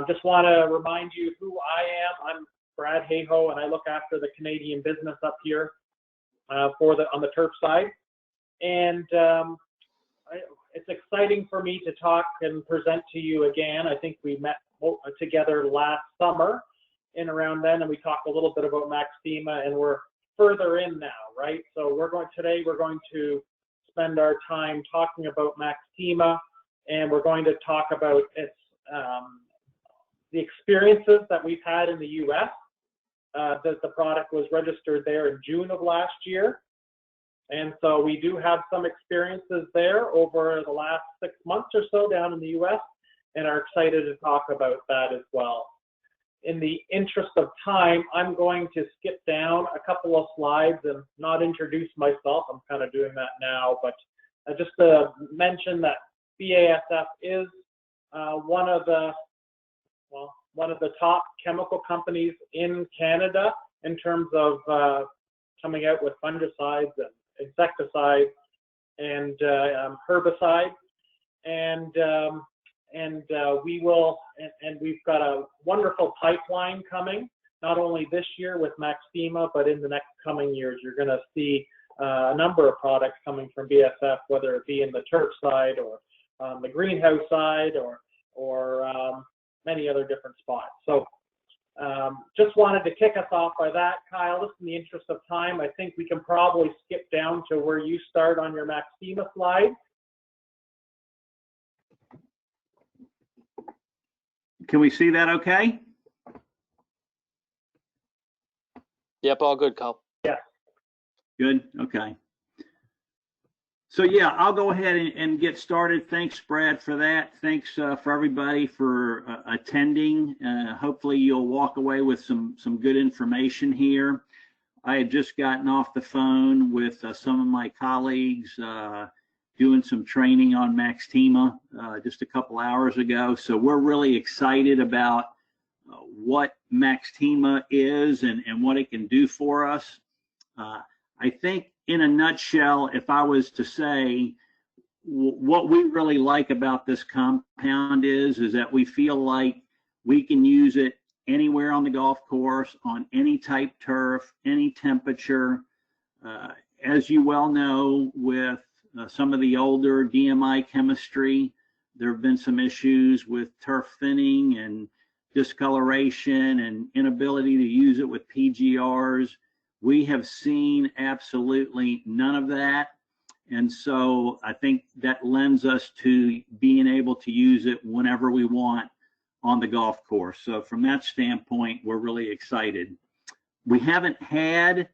Just want to remind you who I am. I'm Brad Hayhoe, and I look after the Canadian business up here on the turf side. And it's exciting for me to talk and present to you again. I think we met together last summer and around then, and we talked a little bit about Maxtima, and we're further in now, right? So today we're going to spend our time talking about Maxtima, and we're going to talk about its the experiences that we've had in the U.S. That the product was registered there in June of last year. And so we do have some experiences there over the last 6 months or so down in the U.S. and are excited to talk about that as well. In the interest of time, I'm going to skip down a couple of slides and not introduce myself. I'm kind of doing that now, but just to mention that BASF is one of the top chemical companies in Canada in terms of coming out with fungicides and insecticides and herbicides, and we've got a wonderful pipeline coming, not only this year with Maxtima, but in the next coming years. You're going to see a number of products coming from BASF, whether it be in the turf side or the greenhouse side or many other different spots. So Just wanted to kick us off by that, Kyle. Just in the interest of time, I think we can probably skip down to where you start on your Maxima slide. Can we see that okay? Yep, all good, Kyle. Yeah. Good, okay. So yeah, I'll go ahead and get started. Thanks, Brad, for that. Thanks for everybody for attending. Hopefully you'll walk away with some good information here. I had just gotten off the phone with some of my colleagues doing some training on Maxima just a couple hours ago. So we're really excited about what Maxima is and what it can do for us. I think in a nutshell, if I was to say what we really like about this compound is that we feel like we can use it anywhere on the golf course, on any type turf, any temperature. As you well know, with some of the older DMI chemistry, there have been some issues with turf thinning and discoloration and inability to use it with PGRs. We have seen absolutely none of that. And so I think that lends us to being able to use it whenever we want on the golf course. So from that standpoint, we're really excited. We haven't had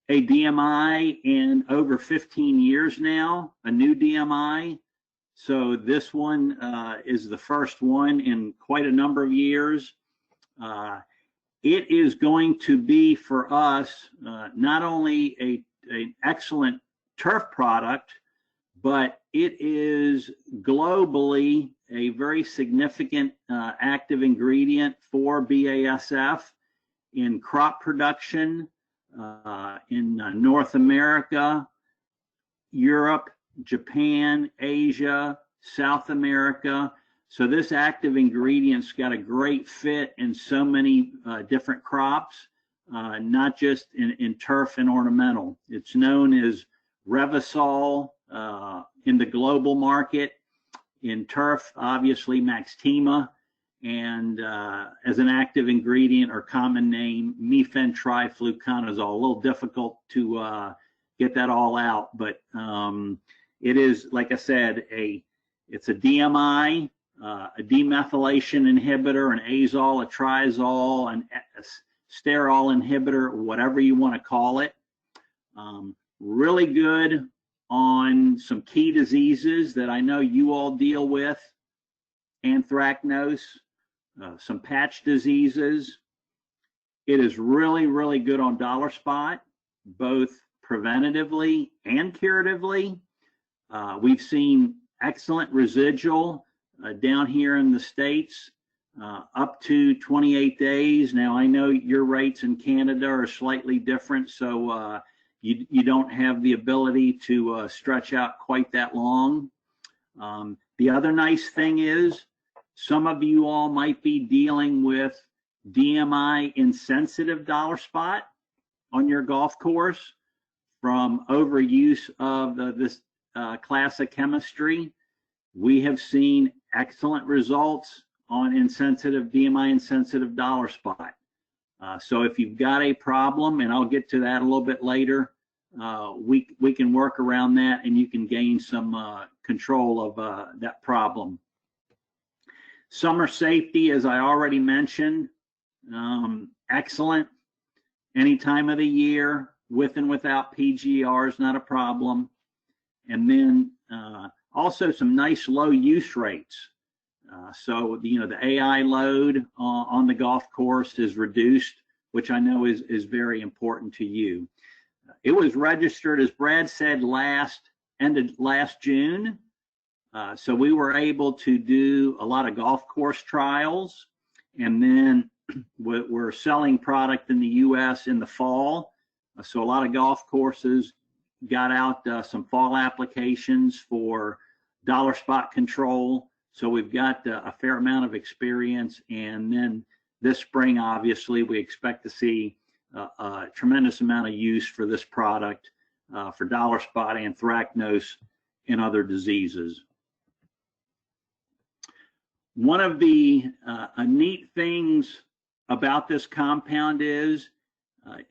a DMI in over 15 years now, a new DMI. So this one is the first one in quite a number of years. It is going to be for us not only an excellent turf product, but it is globally a very significant active ingredient for BASF in crop production in North America, Europe, Japan, Asia, South America. So this active ingredient's got a great fit in so many different crops, not just in turf and ornamental. It's known as Revasol in the global market. In turf, obviously Maxima, and as an active ingredient or common name, mefentrifluconazole. A little difficult to get that all out, but it is, like I said, it's a DMI, a demethylation inhibitor, an azole, a triazole, a sterol inhibitor, whatever you want to call it. Really good on some key diseases that I know you all deal with: anthracnose, some patch diseases. It is really, really good on dollar spot, both preventatively and curatively. We've seen excellent residual down here in the States, up to 28 days. Now, I know your rates in Canada are slightly different, so you don't have the ability to stretch out quite that long. The other nice thing is some of you all might be dealing with DMI insensitive dollar spot on your golf course from overuse of this class of chemistry. We have seen excellent results on DMI insensitive dollar spot. So if you've got a problem, and I'll get to that a little bit later, we can work around that and you can gain some control of that problem. Summer safety, as I already mentioned, excellent. Any time of the year, with and without PGRs, not a problem. And then also some nice low use rates. So the AI load on the golf course is reduced, which I know is very important to you. It was registered, as Brad said, ended last June. So we were able to do a lot of golf course trials, and then we're selling product in the US in the fall. So a lot of golf courses got out some fall applications for dollar spot control. So we've got a fair amount of experience, and then this spring, obviously, we expect to see a tremendous amount of use for this product for dollar spot, anthracnose, and other diseases. One of the neat things about this compound is,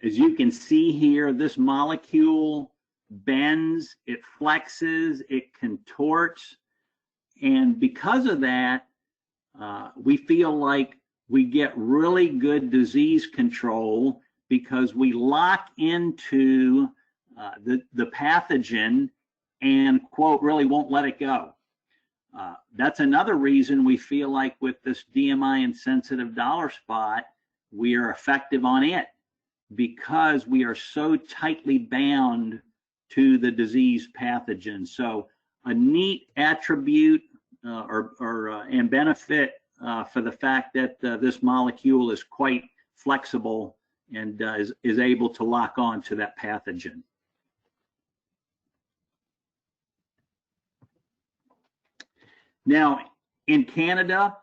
as you can see here, this molecule bends, it flexes, it contorts, and because of that, we feel like we get really good disease control because we lock into the pathogen and, quote, really won't let it go. That's another reason we feel like with this DMI insensitive dollar spot, we are effective on it because we are so tightly bound to the disease pathogen. So a neat attribute and benefit for the fact that this molecule is quite flexible and is able to lock on to that pathogen. Now, in Canada,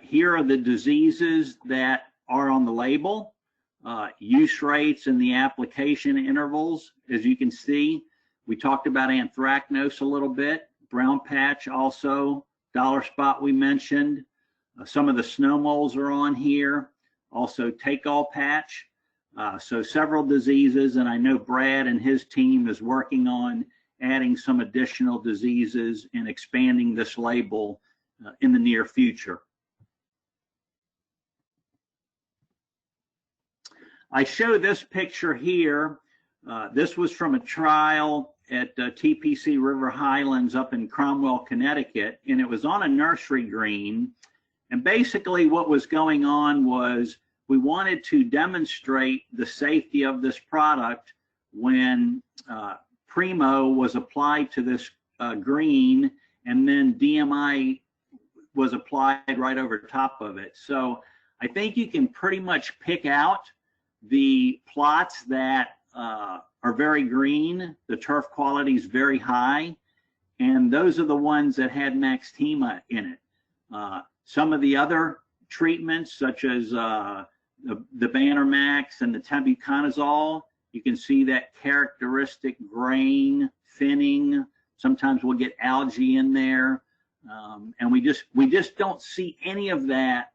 here are the diseases that are on the label, use rates and the application intervals. As you can see, we talked about anthracnose a little bit, brown patch also, dollar spot we mentioned. Some of the snow moles are on here, also take-all patch. So several diseases, and I know Brad and his team is working on adding some additional diseases and expanding this label in the near future. I show this picture here. This was from a trial at TPC River Highlands up in Cromwell, Connecticut, and it was on a nursery green. And basically what was going on was we wanted to demonstrate the safety of this product when Primo was applied to this green, and then DMI was applied right over top of it. So I think you can pretty much pick out the plots that are very green, the turf quality is very high, and those are the ones that had Maxtima in it. Some of the other treatments, such as the Bannermax and the tebuconazole, you can see that characteristic grain, thinning. Sometimes we'll get algae in there, and we just don't see any of that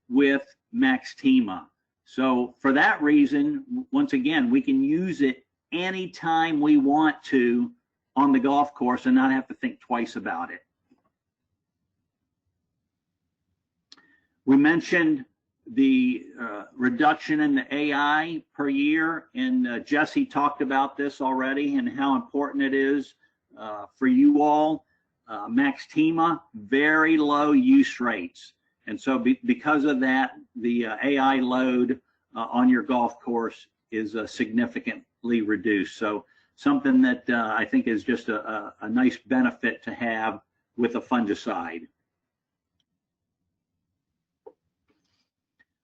with Maxtima. So for that reason, once again, we can use it anytime we want to on the golf course and not have to think twice about it. We mentioned the reduction in the AI per year, and Jesse talked about this already and how important it is for you all. Maxtima, very low use rates. And so because of that, the AI load on your golf course is significantly reduced. So something that I think is just a nice benefit to have with a fungicide.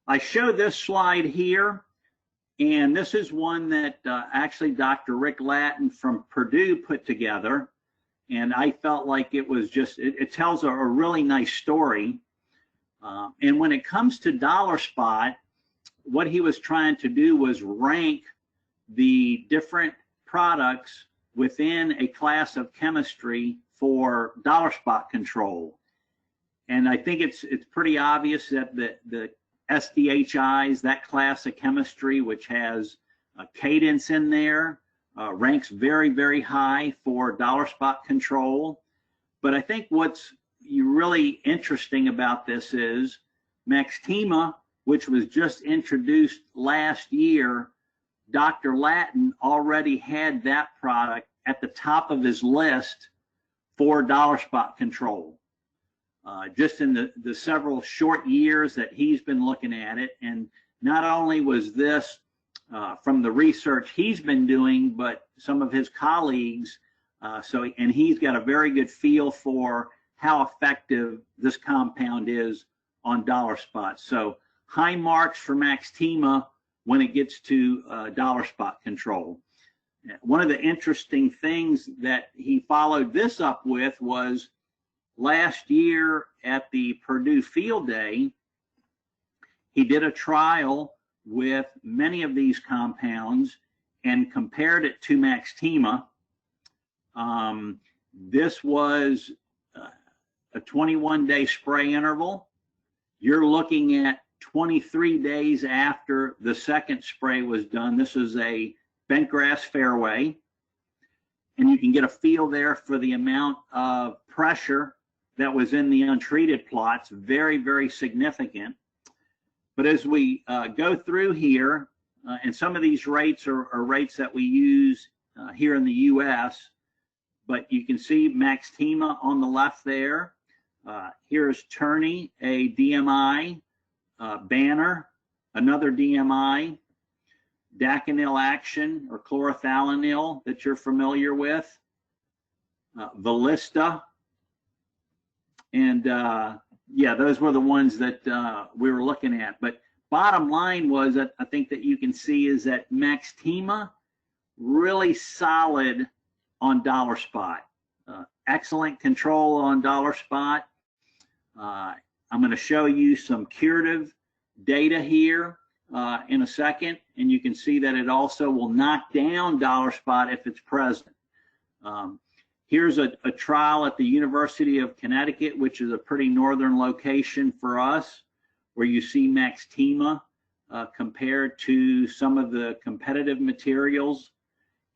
I show this slide here, and this is one that actually Dr. Rick Lattin from Purdue put together, and I felt like it was just, it tells a really nice story. And when it comes to dollar spot, what he was trying to do was rank the different products within a class of chemistry for dollar spot control. And I think it's pretty obvious that the SDHIs, that class of chemistry, which has cadence in there, ranks very, very high for dollar spot control. But I think what's really interesting about this is Maxtima, which was just introduced last year, Dr. Lattin already had that product at the top of his list for dollar spot control. Just in the several short years that he's been looking at it. And not only was this from the research he's been doing, but some of his colleagues. And he's got a very good feel for how effective this compound is on dollar spots. So high marks for Maxtima when it gets to dollar spot control. One of the interesting things that he followed this up with was last year at the Purdue Field Day, he did a trial with many of these compounds and compared it to Maxtima. This was a 21-day spray interval. You're looking at 23 days after the second spray was done. This is a bent grass fairway, and you can get a feel there for the amount of pressure that was in the untreated plots. Very, very significant. But as we go through here, and some of these rates are rates that we use here in the US, but you can see Maxtima on the left there. Here's Turney, a DMI, Banner, another DMI, Daconil Action or chlorothalonil that you're familiar with, Valista, and yeah, those were the ones that we were looking at. But bottom line was that I think that you can see is that Maxtima really solid on dollar spot. Excellent control on dollar spot. I'm going to show you some curative data here in a second, and you can see that it also will knock down dollar spot if it's present. Here's a trial at the University of Connecticut, which is a pretty northern location for us, where you see Maxtima compared to some of the competitive materials,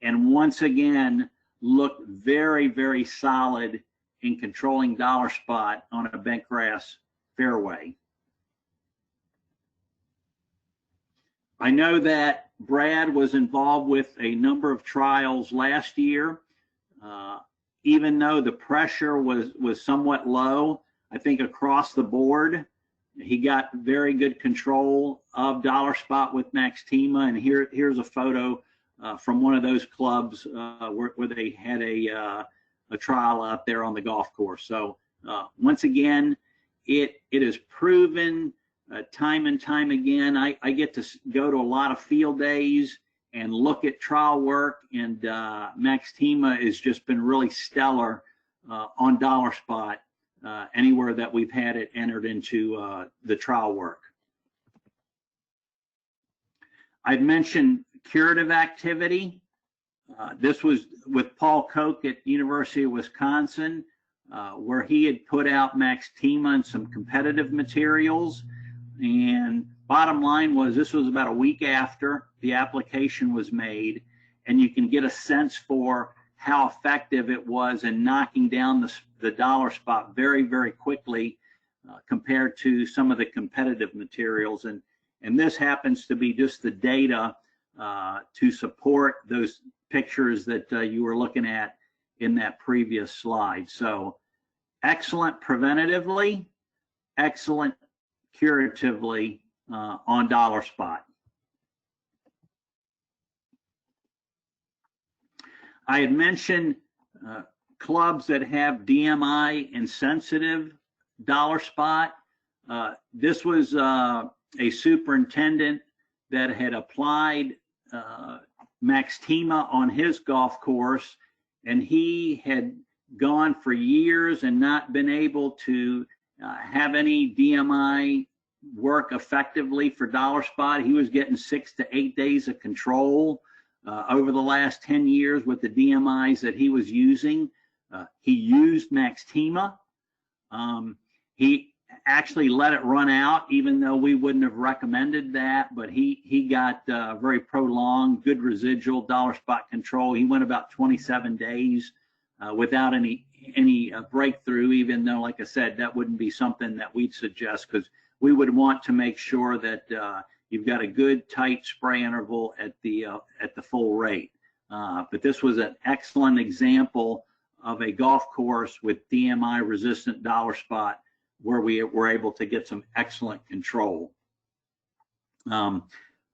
and once again look very, very solid in controlling dollar spot on a bent grass fairway. I know that Brad was involved with a number of trials last year. Even though the pressure was somewhat low, I think across the board, he got very good control of dollar spot with Maxtima. And here's a photo from one of those clubs where they had a trial out there on the golf course. So once again, it is proven time and time again. I get to go to a lot of field days and look at trial work, and Maxtima has just been really stellar on dollar spot anywhere that we've had it entered into the trial work. I've mentioned curative activity. This was with Paul Koch at University of Wisconsin, where he had put out Maxtima and some competitive materials. And bottom line was, this was about a week after the application was made, and you can get a sense for how effective it was in knocking down the dollar spot very, very quickly compared to some of the competitive materials. And this happens to be just the data to support those pictures that you were looking at in that previous slide. So excellent preventatively, excellent curatively on dollar spot. I had mentioned clubs that have DMI insensitive dollar spot. This was a superintendent that had applied Maxtima on his golf course, and he had gone for years and not been able to have any DMI work effectively for dollar spot. He was getting 6 to 8 days of control over the last 10 years with the DMIs that he was using. He used Maxtima. He actually let it run out, even though we wouldn't have recommended that, but he got very prolonged, good residual dollar spot control. He went about 27 days without any breakthrough, even though, like I said, that wouldn't be something that we'd suggest, because we would want to make sure that you've got a good tight spray interval at the full rate. But this was an excellent example of a golf course with DMI resistant dollar spot where we were able to get some excellent control.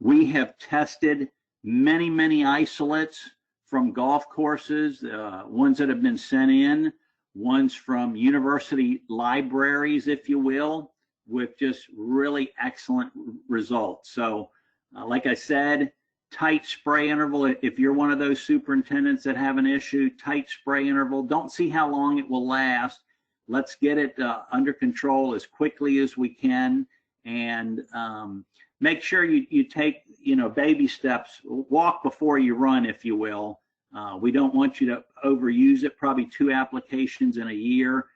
We have tested many isolates from golf courses, ones that have been sent in, ones from university libraries, if you will, with just really excellent results. So like I said, tight spray interval. If you're one of those superintendents that have an issue, tight spray interval. Don't see how long it will last. Let's get it under control as quickly as we can, and make sure you take baby steps. Walk before you run, if you will. We don't want you to overuse it. Probably 2 applications in a year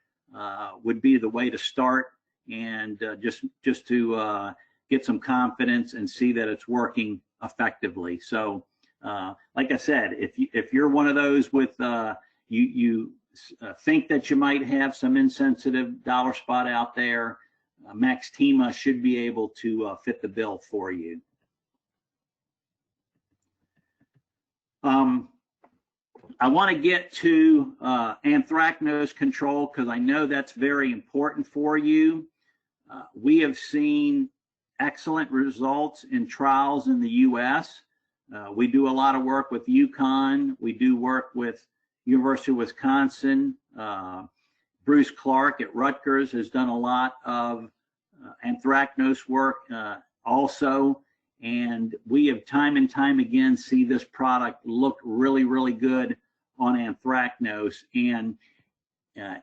would be the way to start, and just to get some confidence and see that it's working effectively. So, like I said, if you're one of those with you think that you might have some insensitive dollar spot out there, Maxtima should be able to fit the bill for you. I want to get to anthracnose control because I know that's very important for you. We have seen excellent results in trials in the U.S. We do a lot of work with UConn. We do work with University of Wisconsin. Bruce Clark at Rutgers has done a lot of anthracnose work also. And we have time and time again see this product look really, really good on anthracnose. And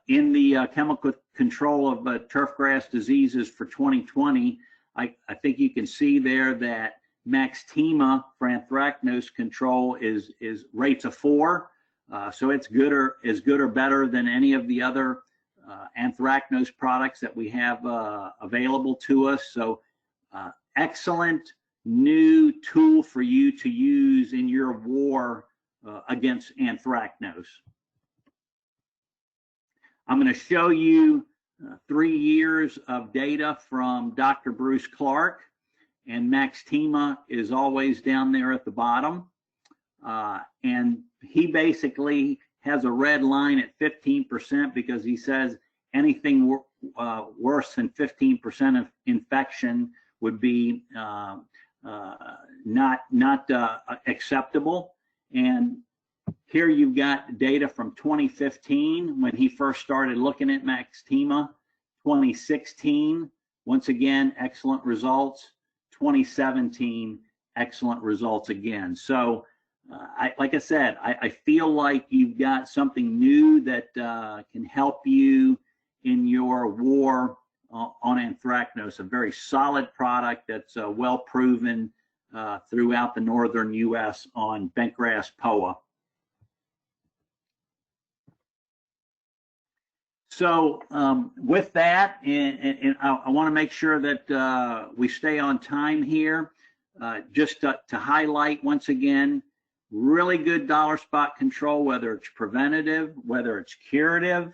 in the chemical control of turfgrass diseases for 2020, I think you can see there that Maxtima for anthracnose control is rates of 4. So it's is good or better than any of the other anthracnose products that we have available to us. So excellent new tool for you to use in your war against anthracnose. I'm going to show you 3 years of data from Dr. Bruce Clark, and Maxtima is always down there at the bottom. And he basically has a red line at 15% because he says anything worse than 15% of infection would be not acceptable. And here you've got data from 2015 when he first started looking at Maxtima. 2016, once again, excellent results. 2017, excellent results again. So like I said, I feel like you've got something new that can help you in your war on anthracnose, a very solid product that's well proven throughout the northern U.S. on bentgrass POA. So with that, and I want to make sure that we stay on time here, just to highlight once again, really good dollar spot control, whether it's preventative, whether it's curative.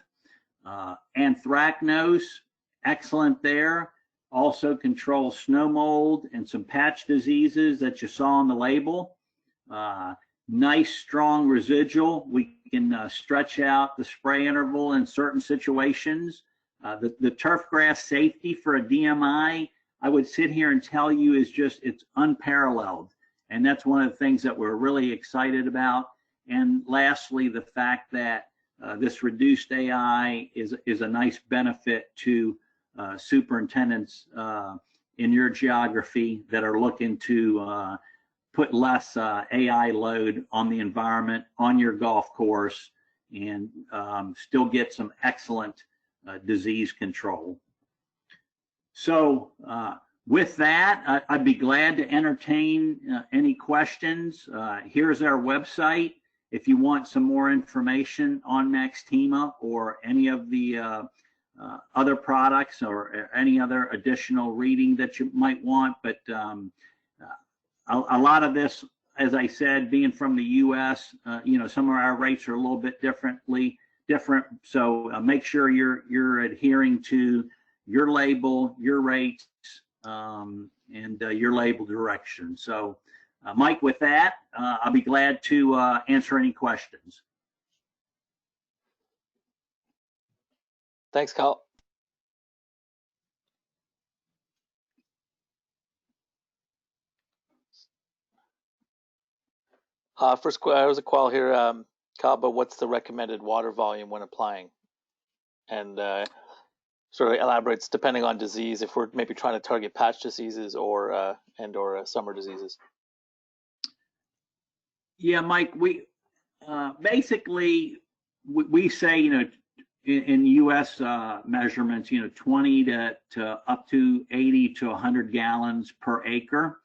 Anthracnose, excellent there. Also controls snow mold and some patch diseases that you saw on the label. Nice, strong residual. We can stretch out the spray interval in certain situations. The turf grass safety for a DMI, I would sit here and tell you, is just, it's unparalleled. And that's one of the things that we're really excited about. And lastly, the fact that this reduced AI is a nice benefit to superintendents in your geography that are looking to put less AI load on the environment, on your golf course, and still get some excellent disease control. So with that, I'd be glad to entertain any questions. Here's our website. If you want some more information on Maxtima or any of the other products or any other additional reading that you might want, but a lot of this, as I said, being from the U.S., some of our rates are a little bit different. So make sure you're adhering to your label, your rates, and your label direction. So, Mike, with that, I'll be glad to answer any questions. Thanks, Kyle. First, there was a call here, Kyle, but what's the recommended water volume when applying? And sort of elaborates depending on disease, if we're maybe trying to target patch diseases or summer diseases. Yeah, Mike, we basically we say, in U.S. measurements, 20 to up to 80 to 100 gallons per acre.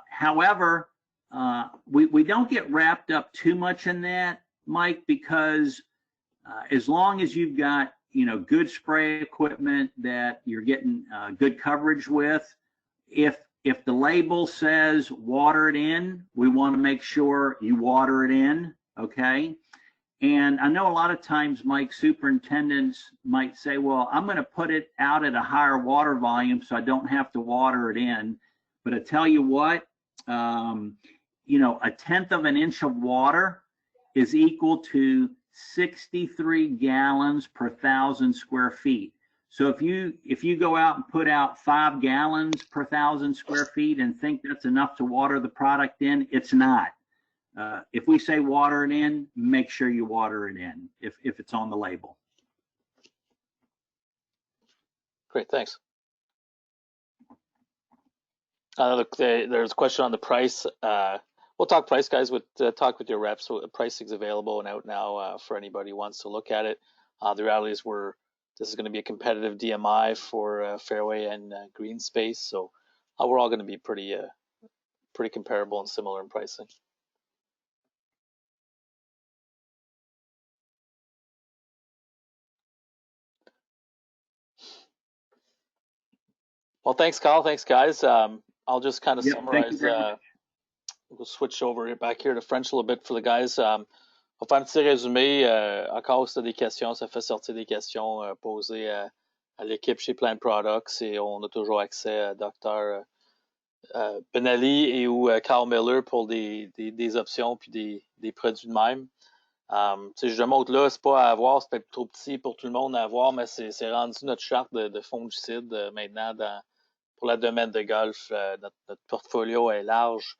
However, we don't get wrapped up too much in that, Mike, because as long as you've got good spray equipment that you're getting good coverage with, if the label says water it in, we want to make sure you water it in, okay? And I know a lot of times, Mike, superintendents might say, well, I'm going to put it out at a higher water volume so I don't have to water it in. But I tell you what, you know, 1/10 of an inch of water is equal to 63 gallons per 1,000 square feet. So if you go out and put out 5 gallons per 1,000 square feet and think that's enough to water the product in, it's not. If we say water it in, make sure you water it in if it's on the label. Great, thanks. Look, there's a question on the price. We'll talk price, guys. Talk with your reps. So pricing is available and out now for anybody who wants to look at it. The reality is this is going to be a competitive DMI for fairway and green space, so we're all going to be pretty comparable and similar in pricing. Well, thanks, Kyle. Thanks, guys. I'll just kind of summarize. We'll switch over back here to French a little bit for the guys. On va faire un petit résumé. Encore, si tu as des questions, ça fait sortir des questions posées à l'équipe chez Plant Products et on a toujours accès à Dr. Benally et ou Carl Miller pour des options puis des produits de même. Je montre là, c'est pas à avoir, c'est peut-être trop petit pour tout le monde à avoir, mais c'est rendu notre charte de fongicides maintenant pour le domaine de golf. Notre portfolio est large.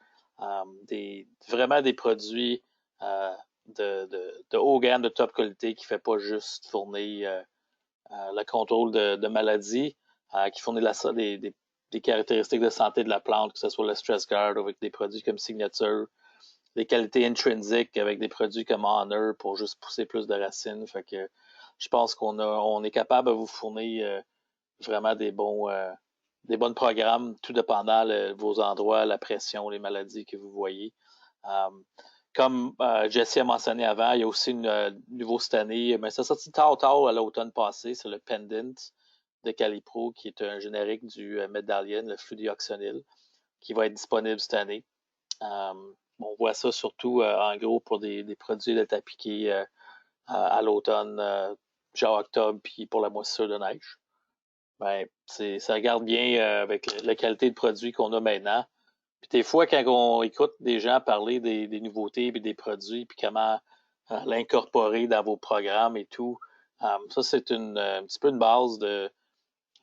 Vraiment des produits de haut gamme, de top qualité qui ne fait pas juste fournir le contrôle de maladies, qui fournit des caractéristiques de santé de la plante, que ce soit le stress guard avec des produits comme Signature, des qualités intrinsiques avec des produits comme Honor pour juste pousser plus de racines. Fait que je pense qu'on est capable de vous fournir vraiment des bons programmes, tout dépendant de vos endroits, la pression, les maladies que vous voyez. Comme Jesse a mentionné avant, il y a aussi une nouveau cette année, mais ça sorti tard à l'automne passé, c'est le Pendant de Calipro, qui est un générique du Medallion, le fluoxonil, qui va être disponible cette année. On voit ça surtout en gros pour des produits d'être appliqués à l'automne, genre octobre, puis pour la moisissure de neige. Ben, ça regarde bien avec la qualité de produits qu'on a maintenant. Puis des fois, quand on écoute des gens parler des nouveautés et des produits, puis comment l'incorporer dans vos programmes et tout, ça, c'est un petit peu une base de,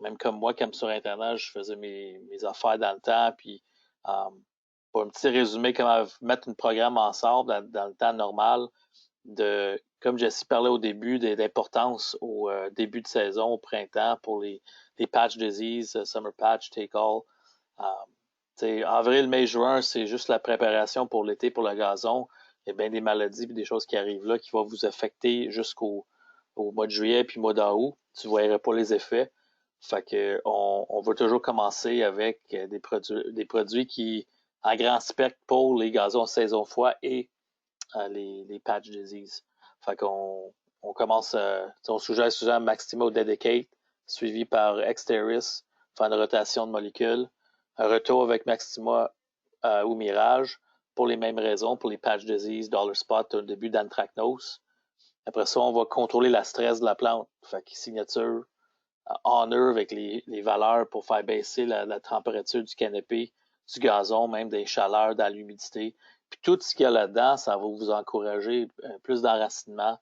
même comme moi, comme sur Internet, je faisais mes affaires dans le temps, puis pour un petit résumé, comment mettre un programme ensemble dans le temps normal, comme Jesse parlait au début, d'importance au début de saison, au printemps, pour les patch disease, summer patch, take all. Avril, mai, juin, c'est juste la préparation pour l'été, pour le gazon. Il y a bien des maladies et des choses qui arrivent là qui vont vous affecter jusqu'au mois de juillet puis mois d'août. Tu ne verras pas les effets. Fait que on veut toujours commencer avec des produits qui, en grand spectre pour les gazons saison froid et les patch disease. Fait qu'on commence, on suggère souvent Maximo Dedicate, suivi par Exteris, faire une rotation de molécules. Un retour avec Maxima ou Mirage pour les mêmes raisons, pour les patch disease, dollar spot, un début d'anthracnose. Après ça, on va contrôler la stress de la plante. Fait que signature, Honor avec les valeurs pour faire baisser la température du canopé, du gazon, même des chaleurs, de l'humidité. Puis tout ce qu'il y a là-dedans, ça va vous encourager plus d'enracinement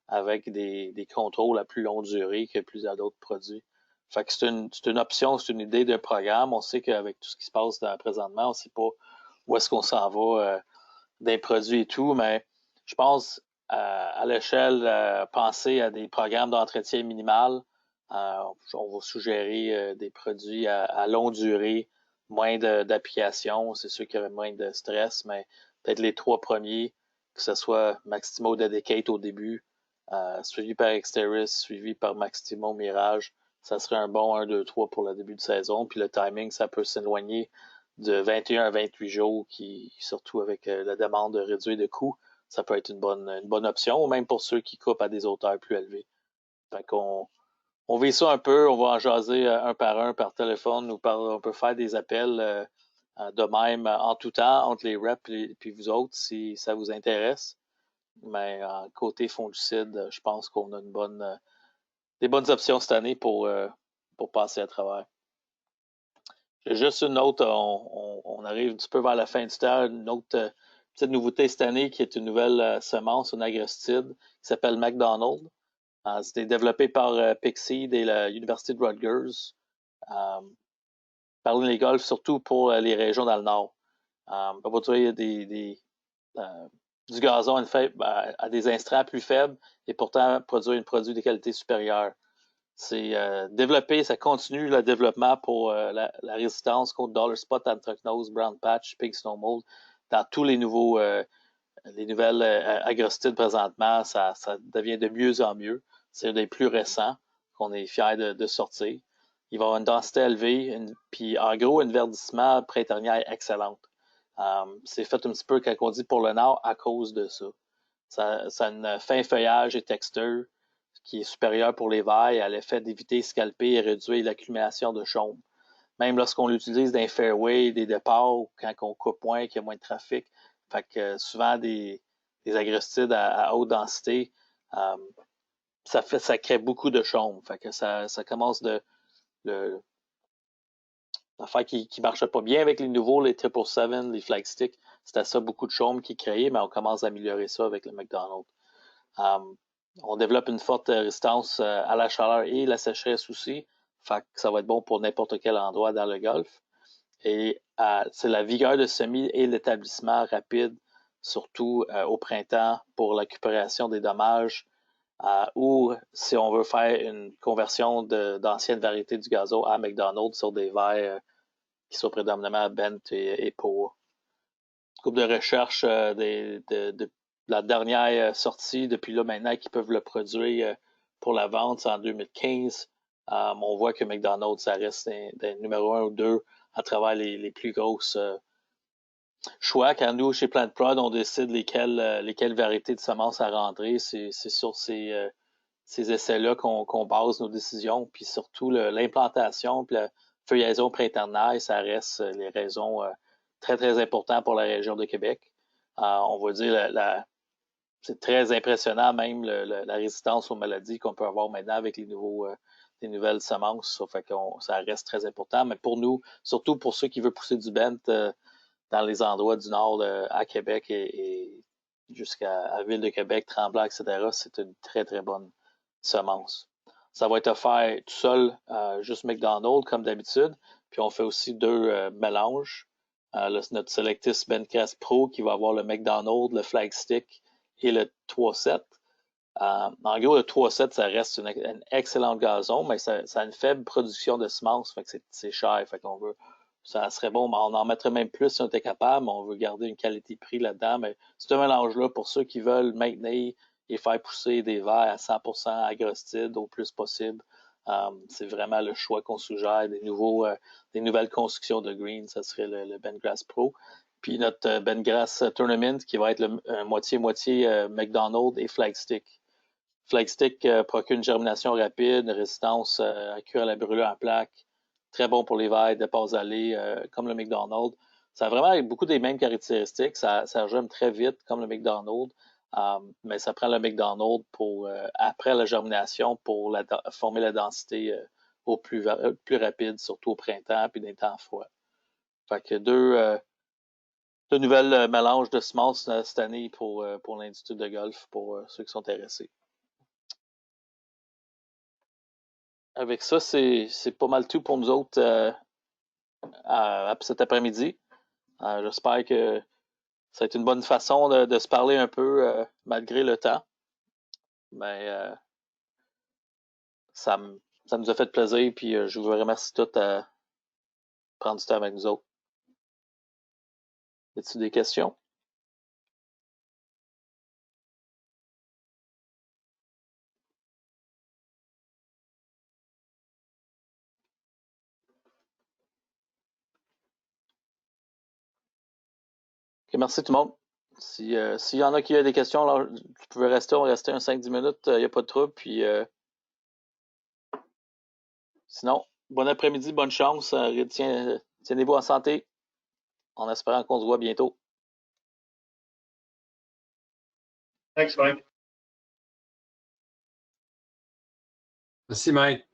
avec des contrôles à plus longue durée que plusieurs d'autres produits. Fait que c'est une option, c'est une idée d'un programme. On sait qu'avec tout ce qui se passe présentement, on ne sait pas où est-ce qu'on s'en va des produits et tout, mais je pense à l'échelle, penser à des programmes d'entretien minimal. On va suggérer des produits à longue durée, moins d'application. C'est sûr qu'il y aurait moins de stress, mais peut-être les 3 premiers, que ce soit Maximo Dedicate au début, suivi par Exteris, suivi par Maximo Mirage. Ça serait un bon 1, 2, 3 pour le début de saison. Puis le timing, ça peut s'éloigner de 21 à 28 jours, qui, surtout avec la demande de réduire de coûts, ça peut être une bonne option, ou même pour ceux qui coupent à des hauteurs plus élevées. Fait qu'on on vit ça un peu, on va en jaser un par téléphone ou on peut faire des appels de même en tout temps entre les reps et puis vous autres si ça vous intéresse. Mais côté fongicide, je pense qu'on a des bonnes options cette année pour passer à travers. J'ai juste une autre, on arrive un petit peu vers la fin du temps, une autre petite nouveauté cette année qui est une nouvelle semence, une agrosticide qui s'appelle McDonald. C'était développé par Pixseed et l'Université de Rutgers. Par les golfs, surtout pour les régions dans le nord. On va dire du gazon à des instants plus faibles et pourtant produire un produit de qualité supérieure. C'est développé, ça continue le développement pour la résistance contre Dollar Spot, Anthracnose, Brown Patch, Pig Snow Mold. Dans tous les nouvelles agrosticides présentement, ça devient de mieux en mieux. C'est des plus récents qu'on est fiers de sortir. Il va y avoir une densité élevée, puis en gros, une verdissement printanière excellente. C'est fait un petit peu, quand on dit pour le nord, à cause de ça. Ça a une fin feuillage et texture qui est supérieure pour les verts à l'effet d'éviter scalper et réduire l'accumulation de chaume. Même lorsqu'on l'utilise dans les fairways, des départs, ou quand on coupe moins, qu'il y a moins de trafic. Fait que souvent des agrosticides à haute densité, ça crée beaucoup de chaume. Fait que ça commence l'affaire qui marchait pas bien avec les nouveaux, les 777, les flagsticks, c'était ça, beaucoup de chaume qui créait, mais on commence à améliorer ça avec le McDonald's. On développe une forte résistance à la chaleur et la sécheresse aussi. Fait que ça va être bon pour n'importe quel endroit dans le golfe. Et c'est la vigueur de semis et l'établissement rapide, surtout au printemps, pour la récupération des dommages. Ou si on veut faire une conversion d'anciennes variétés du gazon à McDonald's sur des verres qui sont prédominamment bent et pour. Couple de recherche de la dernière sortie depuis là maintenant qui peuvent le produire pour la vente, c'est en 2015. On voit que McDonald's, ça reste des numéro 1 ou 2 à travers les plus grosses choix. Quand nous, chez Plant Prod, on décide lesquelles variétés de semences à rentrer, c'est sur ces essais-là qu'on base nos décisions, puis surtout l'implantation, puis la feuillaison printernale, ça reste les raisons très, très importantes pour la région de Québec. On va dire, c'est très impressionnant même la résistance aux maladies qu'on peut avoir maintenant avec les nouvelles semences. Ça fait ça reste très important, mais pour nous, surtout pour ceux qui veulent pousser du bent dans les endroits du nord à Québec et jusqu'à la ville de Québec, Tremblant, etc., c'est une très, très bonne semence. Ça va être offert tout seul, juste McDonald's, comme d'habitude. Puis on fait aussi 2 mélanges. Là, c'est notre Selectis Bentcast Pro qui va avoir le McDonald's, le Flagstick et le 3-7. En gros, le 3-7, ça reste une excellente gazon, mais ça a une faible production de semences, fait que c'est cher. Fait qu'on veut, ça serait bon, mais on en mettrait même plus si on était capable, mais on veut garder une qualité-prix là-dedans. Mais c'est un mélange-là pour ceux qui veulent maintenir et faire pousser des verres à 100% agrostide au plus possible. C'est vraiment le choix qu'on suggère. Des nouvelles constructions de green, ça serait le Bentgrass Pro. Puis notre Bentgrass Tournament qui va être moitié-moitié McDonald's et Flagstick. Flagstick procure une germination rapide, une résistance accrue à la brûlure en plaques. Très bon pour les verres, dépasse allées, comme le McDonald's. Ça a vraiment beaucoup des mêmes caractéristiques. Ça germe très vite, comme le McDonald's. Mais ça prend le McDonald's après la germination pour former la densité au plus rapide, surtout au printemps puis dans les temps froids. Fait que deux nouvelles mélanges de semences cette année pour l'industrie de golf, pour ceux qui sont intéressés. Avec ça, c'est pas mal tout pour nous autres cet après-midi. J'espère que ça va être une bonne façon de se parler un peu malgré le temps. Mais ça nous a fait plaisir, puis je vous remercie tous à prendre du temps avec nous autres. Y a-t-il des questions? Okay, merci tout le monde. S'il y en a qui ont des questions, alors, vous pouvez rester, on va rester un 5-10 minutes, il n'y a pas de trouble, puis Sinon, bon après-midi, bonne chance. Tenez-vous en santé, en espérant qu'on se voit bientôt. Thanks, Mike. Merci, Mike.